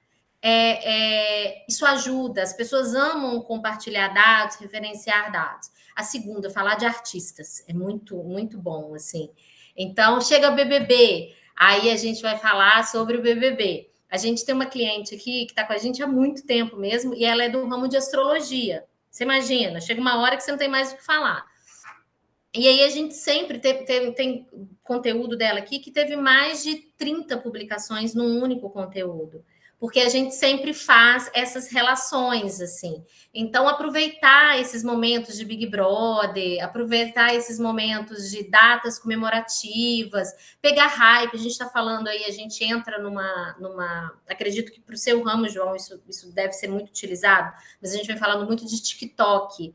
isso ajuda. As pessoas amam compartilhar dados, referenciar dados. A segunda, falar de artistas, é muito, muito bom, assim. Então, chega o BBB, aí a gente vai falar sobre o BBB. A gente tem uma cliente aqui que está com a gente há muito tempo mesmo, e ela é do ramo de astrologia. Você imagina, chega uma hora que você não tem mais o que falar. E aí a gente sempre tem conteúdo dela aqui que teve mais de 30 publicações num único conteúdo. porque a gente sempre faz essas relações, assim. Então, aproveitar esses momentos de Big Brother, aproveitar esses momentos de datas comemorativas, pegar hype, a gente está falando aí, a gente entra numa... Acredito que para o seu ramo, João, isso deve ser muito utilizado, mas a gente vem falando muito de TikTok,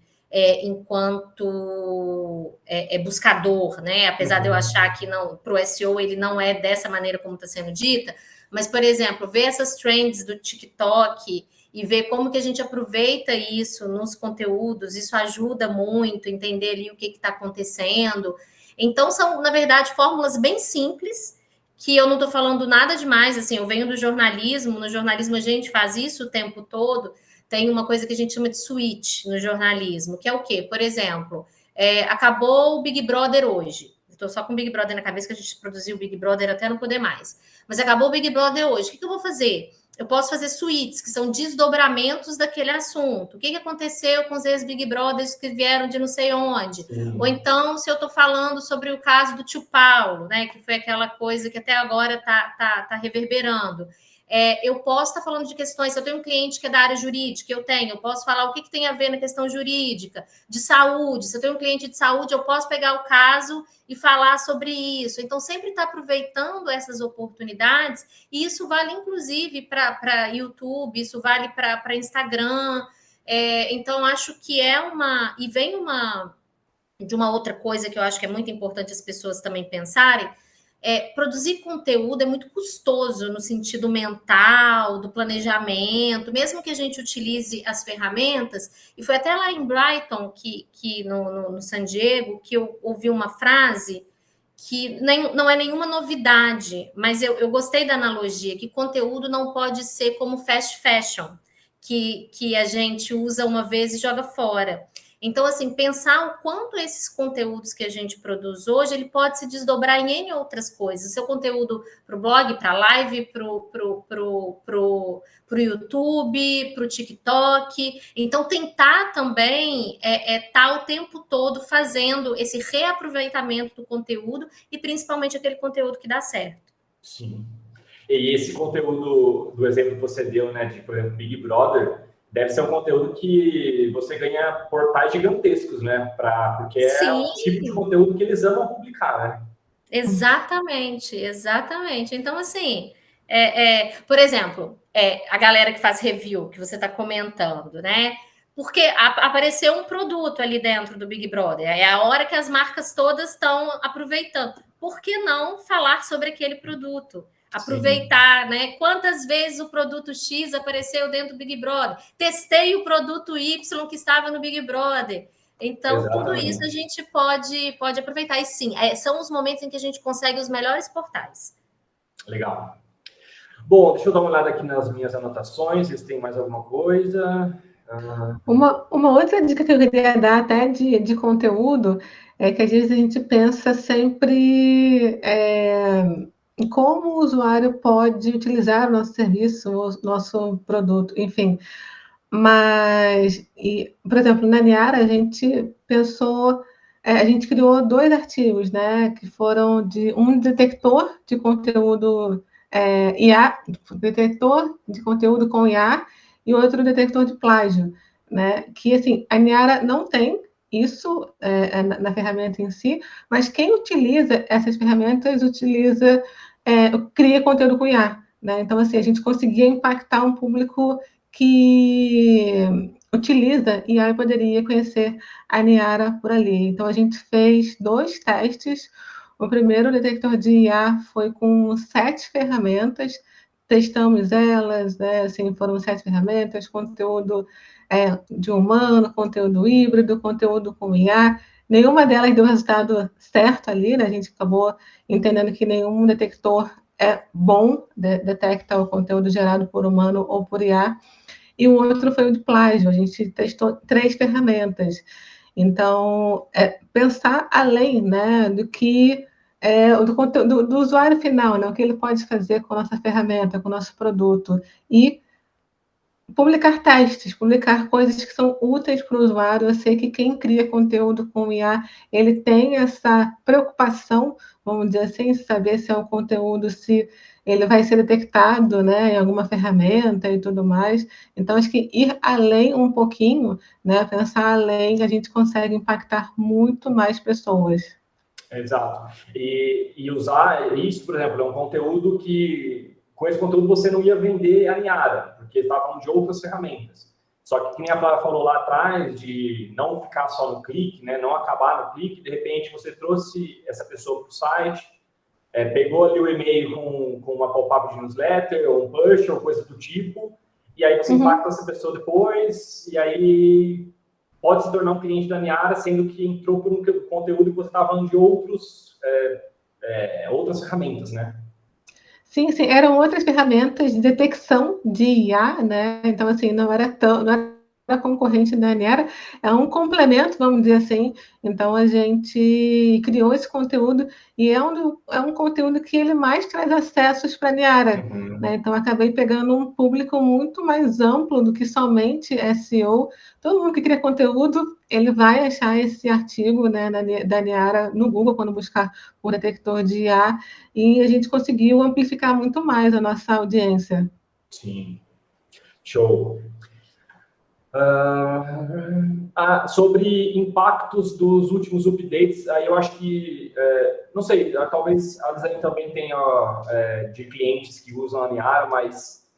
enquanto buscador, né? Apesar de eu achar que para o SEO ele não é dessa maneira como está sendo dita, mas, por exemplo, ver essas trends do TikTok e ver como que a gente aproveita isso nos conteúdos, isso ajuda muito a entender ali o que está acontecendo. Então, são, na verdade, fórmulas bem simples, que eu não estou falando nada demais, assim, eu venho do jornalismo, no jornalismo a gente faz isso o tempo todo, tem uma coisa que a gente chama de switch no jornalismo, que é o quê? Por exemplo, acabou o Big Brother hoje, estou só com o Big Brother na cabeça, que a gente produziu o Big Brother até não poder mais. Mas acabou o Big Brother hoje. O que eu vou fazer? Eu posso fazer suítes, que são desdobramentos daquele assunto. O que aconteceu com os ex-Big Brothers que vieram de não sei onde? Sim. Ou então, se eu estou falando sobre o caso do tio Paulo, né, que foi aquela coisa que até agora está reverberando. Eu posso estar falando de questões, se eu tenho um cliente que é da área jurídica, eu posso falar o que tem a ver na questão jurídica, de saúde. Se eu tenho um cliente de saúde, eu posso pegar o caso e falar sobre isso. Então, sempre está aproveitando essas oportunidades, e isso vale, inclusive, para YouTube, isso vale para Instagram. Então, acho que e vem de uma outra coisa que eu acho que é muito importante as pessoas também pensarem, produzir conteúdo é muito custoso no sentido mental, do planejamento, mesmo que a gente utilize as ferramentas. E foi até lá em Brighton, no San Diego, que eu ouvi uma frase que não é nenhuma novidade, mas eu gostei da analogia, que conteúdo não pode ser como fast fashion, que a gente usa uma vez e joga fora. Então, assim, pensar o quanto esses conteúdos que a gente produz hoje, ele pode se desdobrar em N outras coisas. O seu conteúdo para o blog, para a live, para o YouTube, para o TikTok. Então, tentar também estar o tempo todo fazendo esse reaproveitamento do conteúdo e principalmente aquele conteúdo que dá certo. Sim. E esse conteúdo do exemplo que você deu, né, de, por exemplo, Big Brother, deve ser um conteúdo que você ganha portais gigantescos, né? Porque Sim. É o tipo de conteúdo que eles amam publicar, né? Exatamente. Então, assim, por exemplo, a galera que faz review, que você está comentando, né? Porque apareceu um produto ali dentro do Big Brother, é a hora que as marcas todas estão aproveitando. Por que não falar sobre aquele produto? Aproveitar, né? Quantas vezes o produto X apareceu dentro do Big Brother? Testei o produto Y que estava no Big Brother. Então, exatamente, tudo isso a gente pode aproveitar. E sim, são os momentos em que a gente consegue os melhores portais. Legal. Bom, deixa eu dar uma olhada aqui nas minhas anotações, se tem mais alguma coisa. Uma outra dica que eu queria dar até de conteúdo é que às vezes a gente pensa sempre em como o usuário pode utilizar o nosso serviço, o nosso produto, enfim. Mas, por exemplo, na Niara, a gente pensou, a gente criou 2 artigos, né, que foram um detector de conteúdo IA, detector de conteúdo com IA, e outro detector de plágio, né, que, assim, a Niara não tem isso na ferramenta em si, mas quem utiliza essas ferramentas cria conteúdo com IA, né? Então, assim, a gente conseguia impactar um público que utiliza e aí poderia conhecer a Niara por ali. Então, a gente fez 2 testes. O primeiro detector de IA foi com 7 ferramentas, testamos elas, né? Assim, foram 7 ferramentas, conteúdo de humano, conteúdo híbrido, conteúdo com IA. Nenhuma delas deu resultado certo ali, né? A gente acabou entendendo que nenhum detector é bom, detecta o conteúdo gerado por humano ou por IA. E o outro foi o de plágio, a gente testou 3 ferramentas. Então, pensar além, né, do que do usuário final, né, o que ele pode fazer com a nossa ferramenta, com o nosso produto. E publicar testes, publicar coisas que são úteis para o usuário. Eu sei que quem cria conteúdo com IA, ele tem essa preocupação vamos dizer assim, saber se é um conteúdo, se ele vai ser detectado, né, em alguma ferramenta e tudo mais. Então, acho que ir além um pouquinho, né, pensar além, a gente consegue impactar muito mais pessoas. Exato. E usar isso, por exemplo, é um conteúdo que, com esse conteúdo você não ia vender a Niara, porque estavam de outras ferramentas. Só que, como a Flávia falou lá atrás, de não ficar só no clique, né, não acabar no clique, de repente você trouxe essa pessoa para o site, pegou ali o e-mail com uma pop-up de newsletter, ou um push, ou coisa do tipo, e aí você impacta essa pessoa depois, e aí pode se tornar um cliente da Niara, sendo que entrou por um conteúdo que você estava falando de outras ferramentas, né? Sim, sim, eram outras ferramentas de detecção de IA, né? Então, assim, não era concorrente da Anera, é um complemento, vamos dizer assim. Então, a gente criou esse conteúdo e é um conteúdo que ele mais traz acessos para a Niara, né? Então, acabei pegando um público muito mais amplo do que somente SEO. Todo mundo que cria conteúdo, ele vai achar esse artigo, né, da Niara no Google, quando buscar por detector de IA, e a gente conseguiu amplificar muito mais a nossa audiência. Sim. Show. Sobre impactos dos últimos updates, aí eu acho que, não sei, talvez a Lisane também tenha de clientes que usam a Niara, mas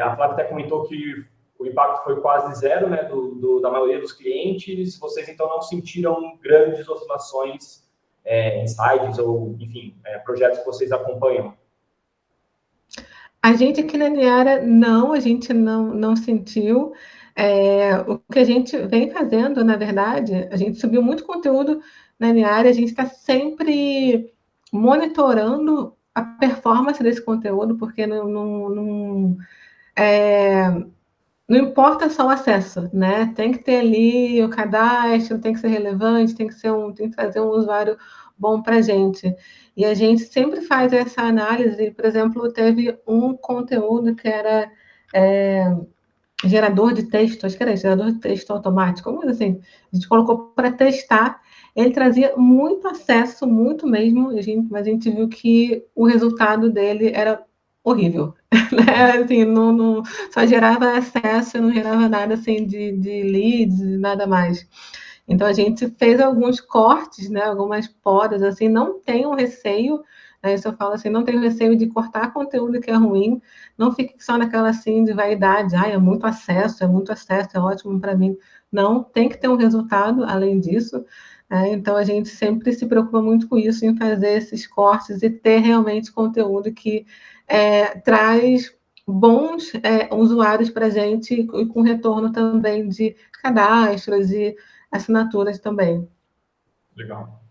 a Flávia até comentou que o impacto foi quase zero, né, da maioria dos clientes. Vocês, então, não sentiram grandes oscilações em sites ou, enfim, projetos que vocês acompanham? A gente aqui na Niara, não, a gente não sentiu. O que a gente vem fazendo, na verdade, a gente subiu muito conteúdo na Niara, a gente está sempre monitorando a performance desse conteúdo, porque não importa só o acesso, né? Tem que ter ali o cadastro, tem que ser relevante, tem que trazer um usuário bom para a gente. E a gente sempre faz essa análise. Por exemplo, teve um conteúdo que era gerador de texto, acho que era gerador de texto automático, como assim. A gente colocou para testar. Ele trazia muito acesso, muito mesmo, mas a gente viu que o resultado dele era horrível. Né? Assim, só gerava acesso, não gerava nada assim de leads, nada mais. Então a gente fez alguns cortes, né, algumas podas, assim, não tenham receio, né, isso eu falo assim, não tenho receio de cortar conteúdo que é ruim, não fique só naquela assim de vaidade, é muito acesso, é ótimo para mim. Não, tem que ter um resultado além disso. Então a gente sempre se preocupa muito com isso, em fazer esses cortes e ter realmente conteúdo que traz bons usuários para a gente e com retorno também de cadastros e assinaturas também. Legal.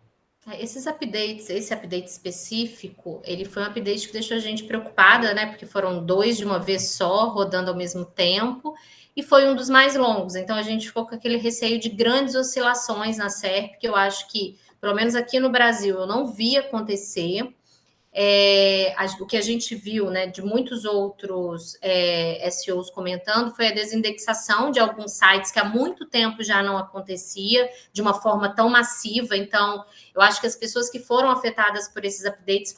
Esses updates, esse update específico, ele foi um update que deixou a gente preocupada, né? Porque foram 2 de uma vez só, rodando ao mesmo tempo, e foi um dos mais longos. Então a gente ficou com aquele receio de grandes oscilações na SERP, que eu acho que, pelo menos aqui no Brasil, eu não vi acontecer. O que a gente viu, né, de muitos outros SEOs comentando foi a desindexação de alguns sites que há muito tempo já não acontecia de uma forma tão massiva. Então, eu acho que as pessoas que foram afetadas por esses updates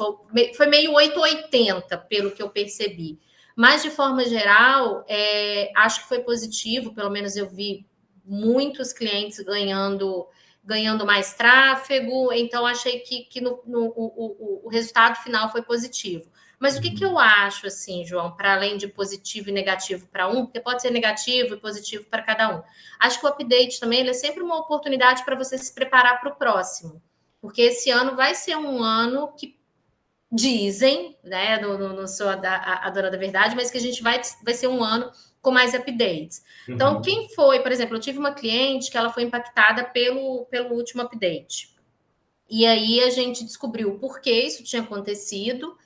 foi meio 880, pelo que eu percebi. Mas, de forma geral, acho que foi positivo, pelo menos eu vi muitos clientes ganhando mais tráfego, então achei que o resultado final foi positivo. Mas o que eu acho, assim, João, para além de positivo e negativo para um, porque pode ser negativo e positivo para cada um. Acho que o update também ele é sempre uma oportunidade para você se preparar para o próximo. Porque esse ano vai ser um ano que dizem, né, não sou a dona da verdade, mas que a gente vai ser um ano com mais updates. Então, quem foi, por exemplo, eu tive uma cliente que ela foi impactada pelo último update. E aí a gente descobriu por que isso tinha acontecido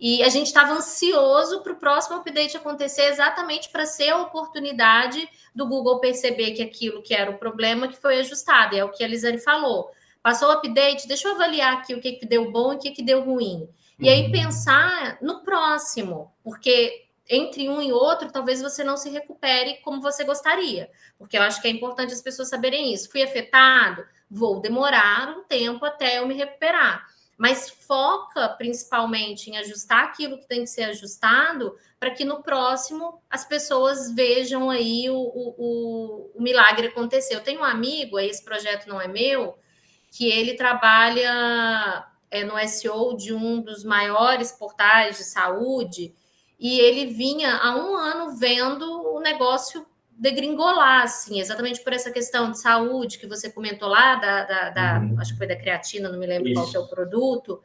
e a gente estava ansioso para o próximo update acontecer exatamente para ser a oportunidade do Google perceber que aquilo que era o problema que foi ajustado. E é o que a Lisane falou. Passou o update, deixa eu avaliar aqui o que deu bom e o que deu ruim. E aí pensar no próximo, porque entre um e outro, talvez você não se recupere como você gostaria. Porque eu acho que é importante as pessoas saberem isso. Fui afetado? Vou demorar um tempo até eu me recuperar. mas foca principalmente em ajustar aquilo que tem que ser ajustado para que no próximo as pessoas vejam aí o milagre acontecer. Eu tenho um amigo, aí esse projeto não é meu, que ele trabalha no SEO de um dos maiores portais de saúde, e ele vinha há um ano vendo o negócio degringolar, assim, exatamente por essa questão de saúde que você comentou lá, acho que foi da creatina, não me lembro qual que é o produto.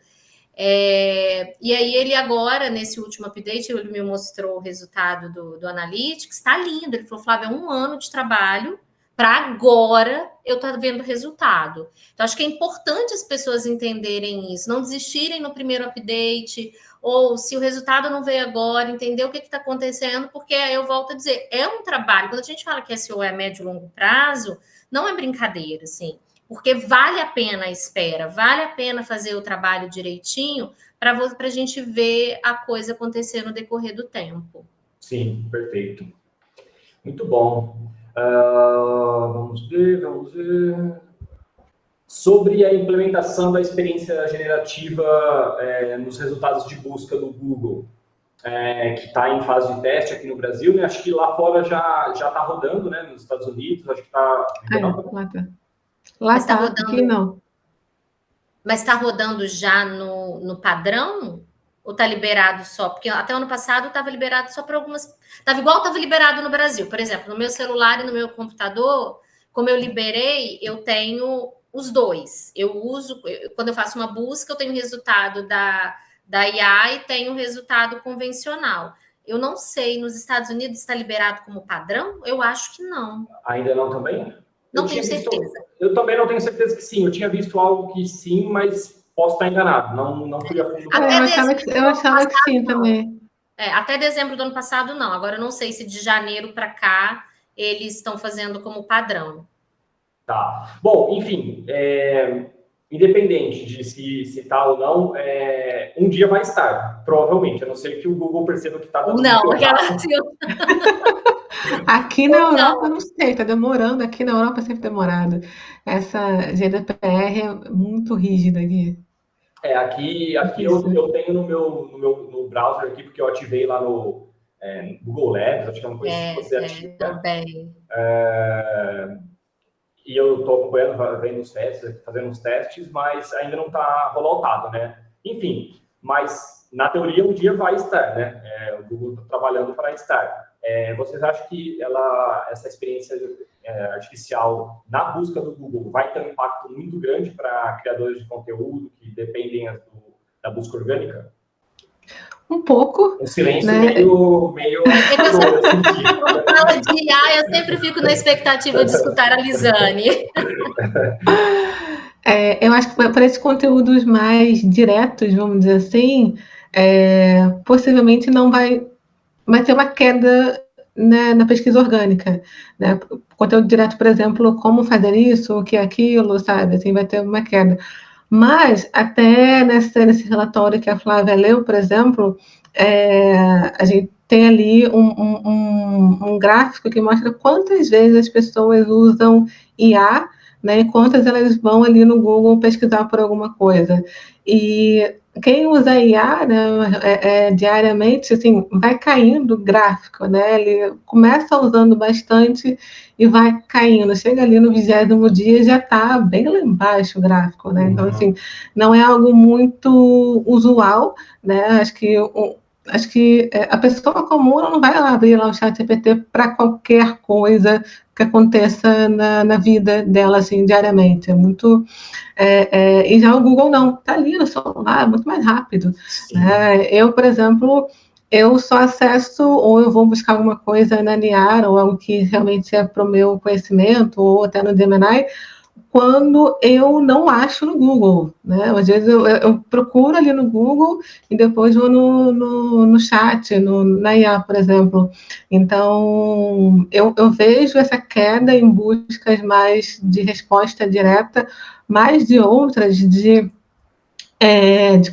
E aí ele agora, nesse último update, ele me mostrou o resultado do Analytics, está lindo. Ele falou, Flávia, é um ano de trabalho para agora eu estar vendo o resultado. Então, acho que é importante as pessoas entenderem isso, não desistirem no primeiro update, ou se o resultado não veio agora, entender o que está acontecendo, porque eu volto a dizer, é um trabalho. Quando a gente fala que SEO é médio e longo prazo, não é brincadeira, assim, porque vale a pena a espera, vale a pena fazer o trabalho direitinho para a gente ver a coisa acontecer no decorrer do tempo. Sim, perfeito. Muito bom. Vamos ver. Sobre a implementação da experiência generativa nos resultados de busca do Google, que está em fase de teste aqui no Brasil, né? Acho que lá fora já está rodando, né? Nos Estados Unidos, acho que está... Lá está, aqui não. Mas está rodando já no padrão? Ou está liberado só? Porque até ano passado estava liberado só para algumas... Estava liberado no Brasil. Por exemplo, no meu celular e no meu computador, como eu liberei, eu tenho os dois. Eu uso... Quando eu faço uma busca, eu tenho o resultado da IA e tenho o resultado convencional. Eu não sei, nos Estados Unidos está liberado como padrão? Eu acho que não. Ainda não também? Não tenho certeza. Eu também não tenho certeza que sim. Eu tinha visto algo que sim, mas posso estar enganado. Não fui a fundo. Eu achava que sim também. Até dezembro do ano passado, não. Agora eu não sei se de janeiro para cá eles estão fazendo como padrão. Tá. Bom, enfim, independente de se está ou não, um dia vai estar, provavelmente. A não ser que o Google perceba que está dando... Não, aquela... Aqui na Europa, não sei, está demorando. Aqui na Europa sempre demorado. Essa GDPR é muito rígida aqui. Aqui eu tenho no browser aqui, porque eu ativei lá no Google Labs, acho que é uma coisa que você ativa. Também. E eu estou acompanhando, vendo os testes, fazendo os testes, mas ainda não está rolloutado, né? Enfim, mas na teoria um dia vai estar, né? O Google está trabalhando para estar. Vocês acham que essa experiência artificial na busca do Google vai ter um impacto muito grande para criadores de conteúdo que dependem da busca orgânica? Um pouco. Um silêncio, né? meio assustador, assim, quando fala de IA, eu sempre fico na expectativa de escutar a Lisane. Eu acho que para esses conteúdos mais diretos, vamos dizer assim, possivelmente não vai ter uma queda, né, na pesquisa orgânica, né? Conteúdo direto, por exemplo, como fazer isso, o que é aquilo, sabe? Assim, vai ter uma queda. Mas, até nesse relatório que a Flávia leu, por exemplo, a gente tem ali um gráfico que mostra quantas vezes as pessoas usam IA, né, e quantas elas vão ali no Google pesquisar por alguma coisa. E quem usa IA, né, diariamente, assim, vai caindo o gráfico, né? Ele começa usando bastante e vai caindo. Chega ali no 20º dia, já está bem lá embaixo o gráfico, né? Então, assim, não é algo muito usual, né? Acho que a pessoa comum não vai lá abrir lá o ChatGPT para qualquer coisa que aconteça na vida dela, assim, diariamente. É muito... e já o Google não, está ali no celular, é muito mais rápido. Eu, por exemplo, eu só acesso, ou eu vou buscar alguma coisa na Niara, ou algo que realmente é para o meu conhecimento, ou até no Gemini, quando eu não acho no Google, né? Às vezes eu procuro ali no Google e depois vou no chat, na IA, por exemplo. Então, eu vejo essa queda em buscas mais de resposta direta, mais de outras, de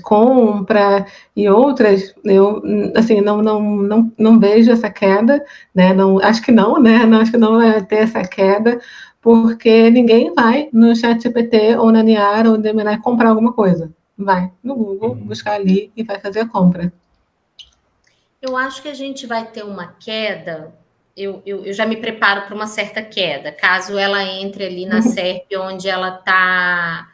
compra e outras, eu, assim, não vejo essa queda, né? Não, acho que não, né? Não, acho que não vai ter essa queda, porque ninguém vai no ChatGPT ou na Niara ou no Gemini comprar alguma coisa, vai no Google buscar ali e vai fazer a compra. Eu acho que a gente vai ter uma queda. Eu já me preparo para uma certa queda, caso ela entre ali na SERP, onde ela tá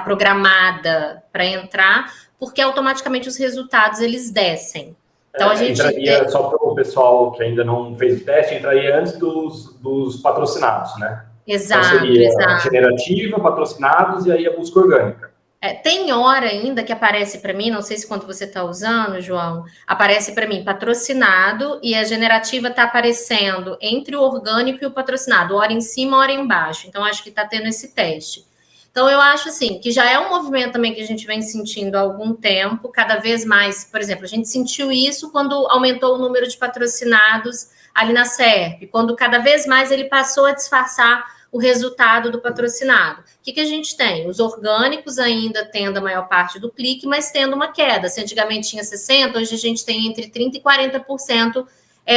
programada para entrar, porque automaticamente os resultados eles descem. Então a gente entraria, só para o pessoal que ainda não fez o teste, entraria antes dos patrocinados, né? Exato, então seria exato. Generativa, patrocinados e aí a busca orgânica. Tem hora ainda que aparece para mim, não sei se quando você está usando, João, aparece para mim patrocinado e a generativa está aparecendo entre o orgânico e o patrocinado, hora em cima, hora embaixo. Então, acho que está tendo esse teste. Então, eu acho assim que já é um movimento também que a gente vem sentindo há algum tempo, cada vez mais. Por exemplo, a gente sentiu isso quando aumentou o número de patrocinados ali na SERP, quando cada vez mais ele passou a disfarçar o resultado do patrocinado. O que a gente tem? Os orgânicos ainda tendo a maior parte do clique, mas tendo uma queda. Se antigamente tinha 60%, hoje a gente tem entre 30% e 40%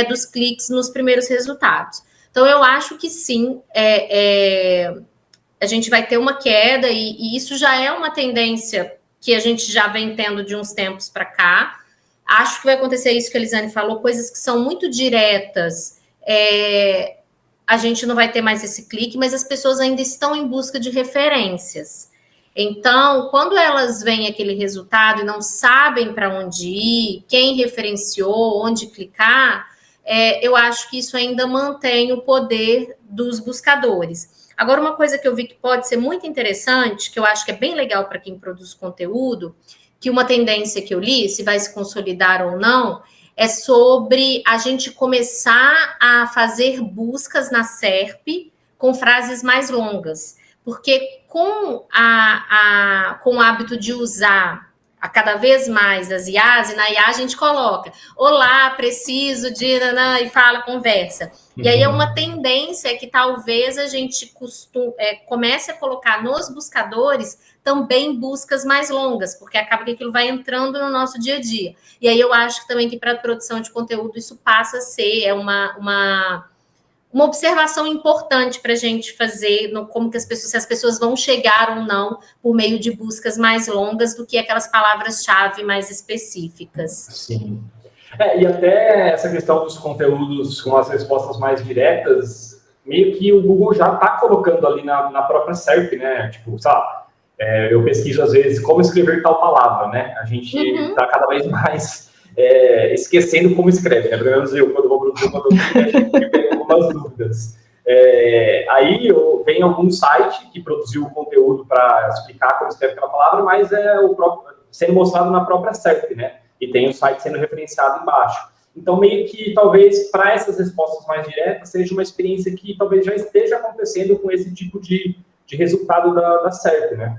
dos cliques nos primeiros resultados. Então, eu acho que sim, a gente vai ter uma queda, e isso já é uma tendência que a gente já vem tendo de uns tempos para cá. Acho que vai acontecer isso que a Elisane falou, coisas que são muito diretas, a gente não vai ter mais esse clique, mas as pessoas ainda estão em busca de referências. Então, quando elas veem aquele resultado e não sabem para onde ir, quem referenciou, onde clicar, eu acho que isso ainda mantém o poder dos buscadores. Agora, uma coisa que eu vi que pode ser muito interessante, que eu acho que é bem legal para quem produz conteúdo, que uma tendência que eu li, se vai se consolidar ou não, é sobre a gente começar a fazer buscas na SERP com frases mais longas. Porque com o hábito de usar a cada vez mais as IAs, e na IA a gente coloca olá, preciso de... e fala, conversa. E aí é uma tendência que talvez a gente comece a colocar nos buscadores também buscas mais longas, porque acaba que aquilo vai entrando no nosso dia a dia. E aí eu acho também que para a produção de conteúdo isso passa a ser uma observação importante para a gente fazer, como que se as pessoas vão chegar ou não por meio de buscas mais longas do que aquelas palavras-chave mais específicas. Sim. E até essa questão dos conteúdos com as respostas mais diretas, meio que o Google já está colocando ali na própria SERP, né? Tipo, sabe, eu pesquiso às vezes como escrever tal palavra, né? A gente está cada vez mais esquecendo como escreve, né? Pelo menos eu, quando vou produzir uma conteúdo, eu tenho algumas dúvidas. Aí vem algum site que produziu o conteúdo para explicar como escreve aquela palavra, mas sendo mostrado na própria SERP, né? E tem o site sendo referenciado embaixo. Então, meio que, talvez, para essas respostas mais diretas, seja uma experiência que talvez já esteja acontecendo com esse tipo de resultado da SERP, né?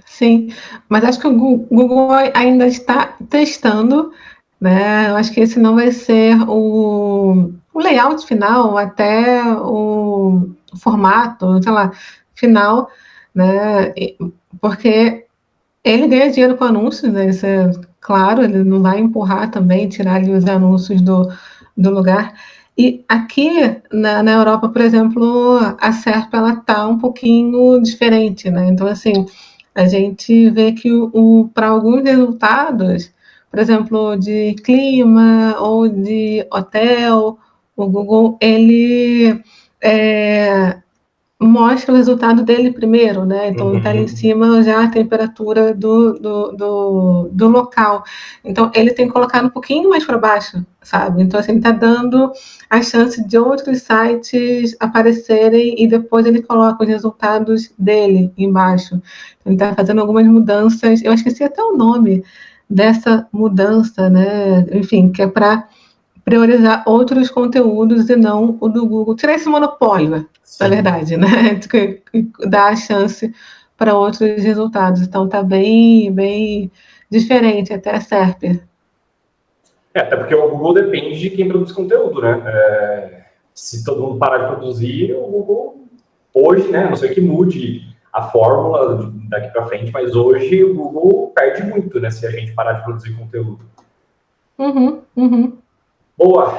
Sim, mas acho que o Google ainda está testando, né? Eu acho que esse não vai ser o layout final, até o formato, sei lá, final, né? Porque ele ganha dinheiro com anúncios, né? Isso é claro, ele não vai empurrar também, tirar ali os anúncios do lugar. E aqui na Europa, por exemplo, a SERP ela tá um pouquinho diferente, né? Então, assim, a gente vê que para alguns resultados, por exemplo, de clima ou de hotel, o Google ele mostra o resultado dele primeiro, né? Então está ali em cima já a temperatura do local. Então ele tem que colocar um pouquinho mais para baixo, sabe? Então assim está dando a chance de outros sites aparecerem e depois ele coloca os resultados dele embaixo. Então, ele está fazendo algumas mudanças. Eu esqueci até o nome dessa mudança, né? Enfim, que é para priorizar outros conteúdos e não o do Google. Tirar esse monopólio, na verdade, né? Dar a chance para outros resultados. Então, está bem, bem diferente até a SERP. Até porque o Google depende de quem produz conteúdo, né? Se todo mundo parar de produzir, o Google, hoje, né? A não ser que mude a fórmula daqui para frente, mas hoje o Google perde muito, né? Se a gente parar de produzir conteúdo. Boa.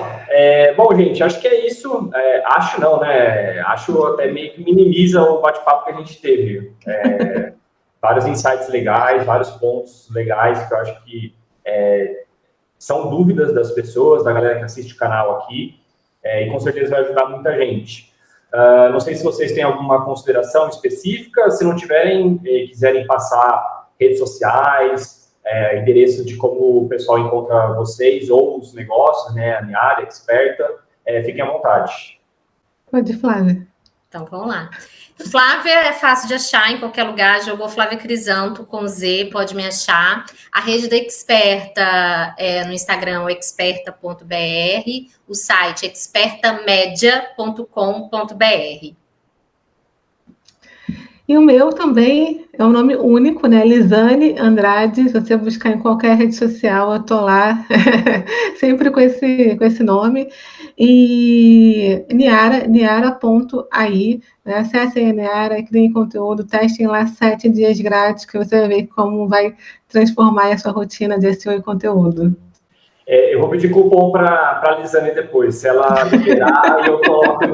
Bom, gente, acho que é isso. Acho não, né? Acho até meio que minimiza o bate-papo que a gente teve. vários insights legais, vários pontos legais que eu acho que são dúvidas das pessoas, da galera que assiste o canal aqui, e com certeza vai ajudar muita gente. Não sei se vocês têm alguma consideração específica, se não tiverem, quiserem passar redes sociais, endereço de como o pessoal encontra vocês ou os negócios, né, a minha área, Experta, fiquem à vontade. Pode, Flávia. Então, vamos lá. Flávia é fácil de achar em qualquer lugar, jogou Flávia Crisanto com Z, pode me achar. A rede da Experta no Instagram é experta.br, o site é expertamedia.com.br. E o meu também é um nome único, né? Lisane Andrade. Se você buscar em qualquer rede social, eu tô lá, sempre com esse nome. E Niara.ai, né? Acessem a Niara, criem conteúdo, testem lá 7 dias grátis, que você vai ver como vai transformar a sua rotina de SEO e conteúdo. Eu vou pedir cupom para a Lisane depois, se ela liberar, eu coloco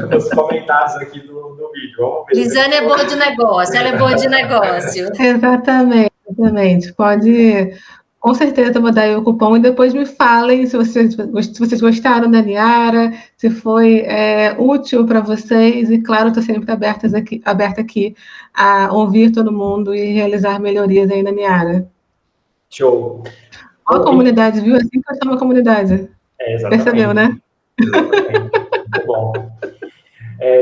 nos comentários aqui do vídeo. Vamos ver. Lisane é boa de negócio, ela é boa de negócio. Exatamente. Pode, com certeza, eu vou dar aí o cupom e depois me falem se vocês gostaram da Niara, se foi útil para vocês. E, claro, estou sempre aberta aqui a ouvir todo mundo e realizar melhorias aí na Niara. Show. Olha a comunidade, viu? Assim que eu chamo a comunidade. Exatamente. Percebeu, né? Exatamente. Muito bom.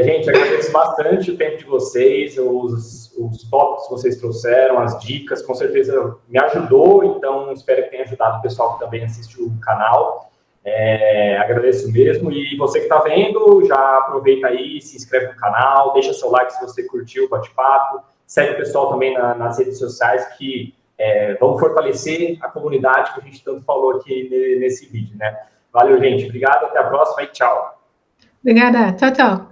Gente, agradeço bastante o tempo de vocês, os tópicos que vocês trouxeram, as dicas, com certeza me ajudou, então espero que tenha ajudado o pessoal que também assiste o canal. Agradeço mesmo, e você que está vendo, já aproveita aí, se inscreve no canal, deixa seu like se você curtiu o bate-papo, segue o pessoal também nas redes sociais que vamos fortalecer a comunidade que a gente tanto falou aqui nesse vídeo, né? Valeu, gente. Obrigado, até a próxima e tchau. Obrigada. Tchau, tchau.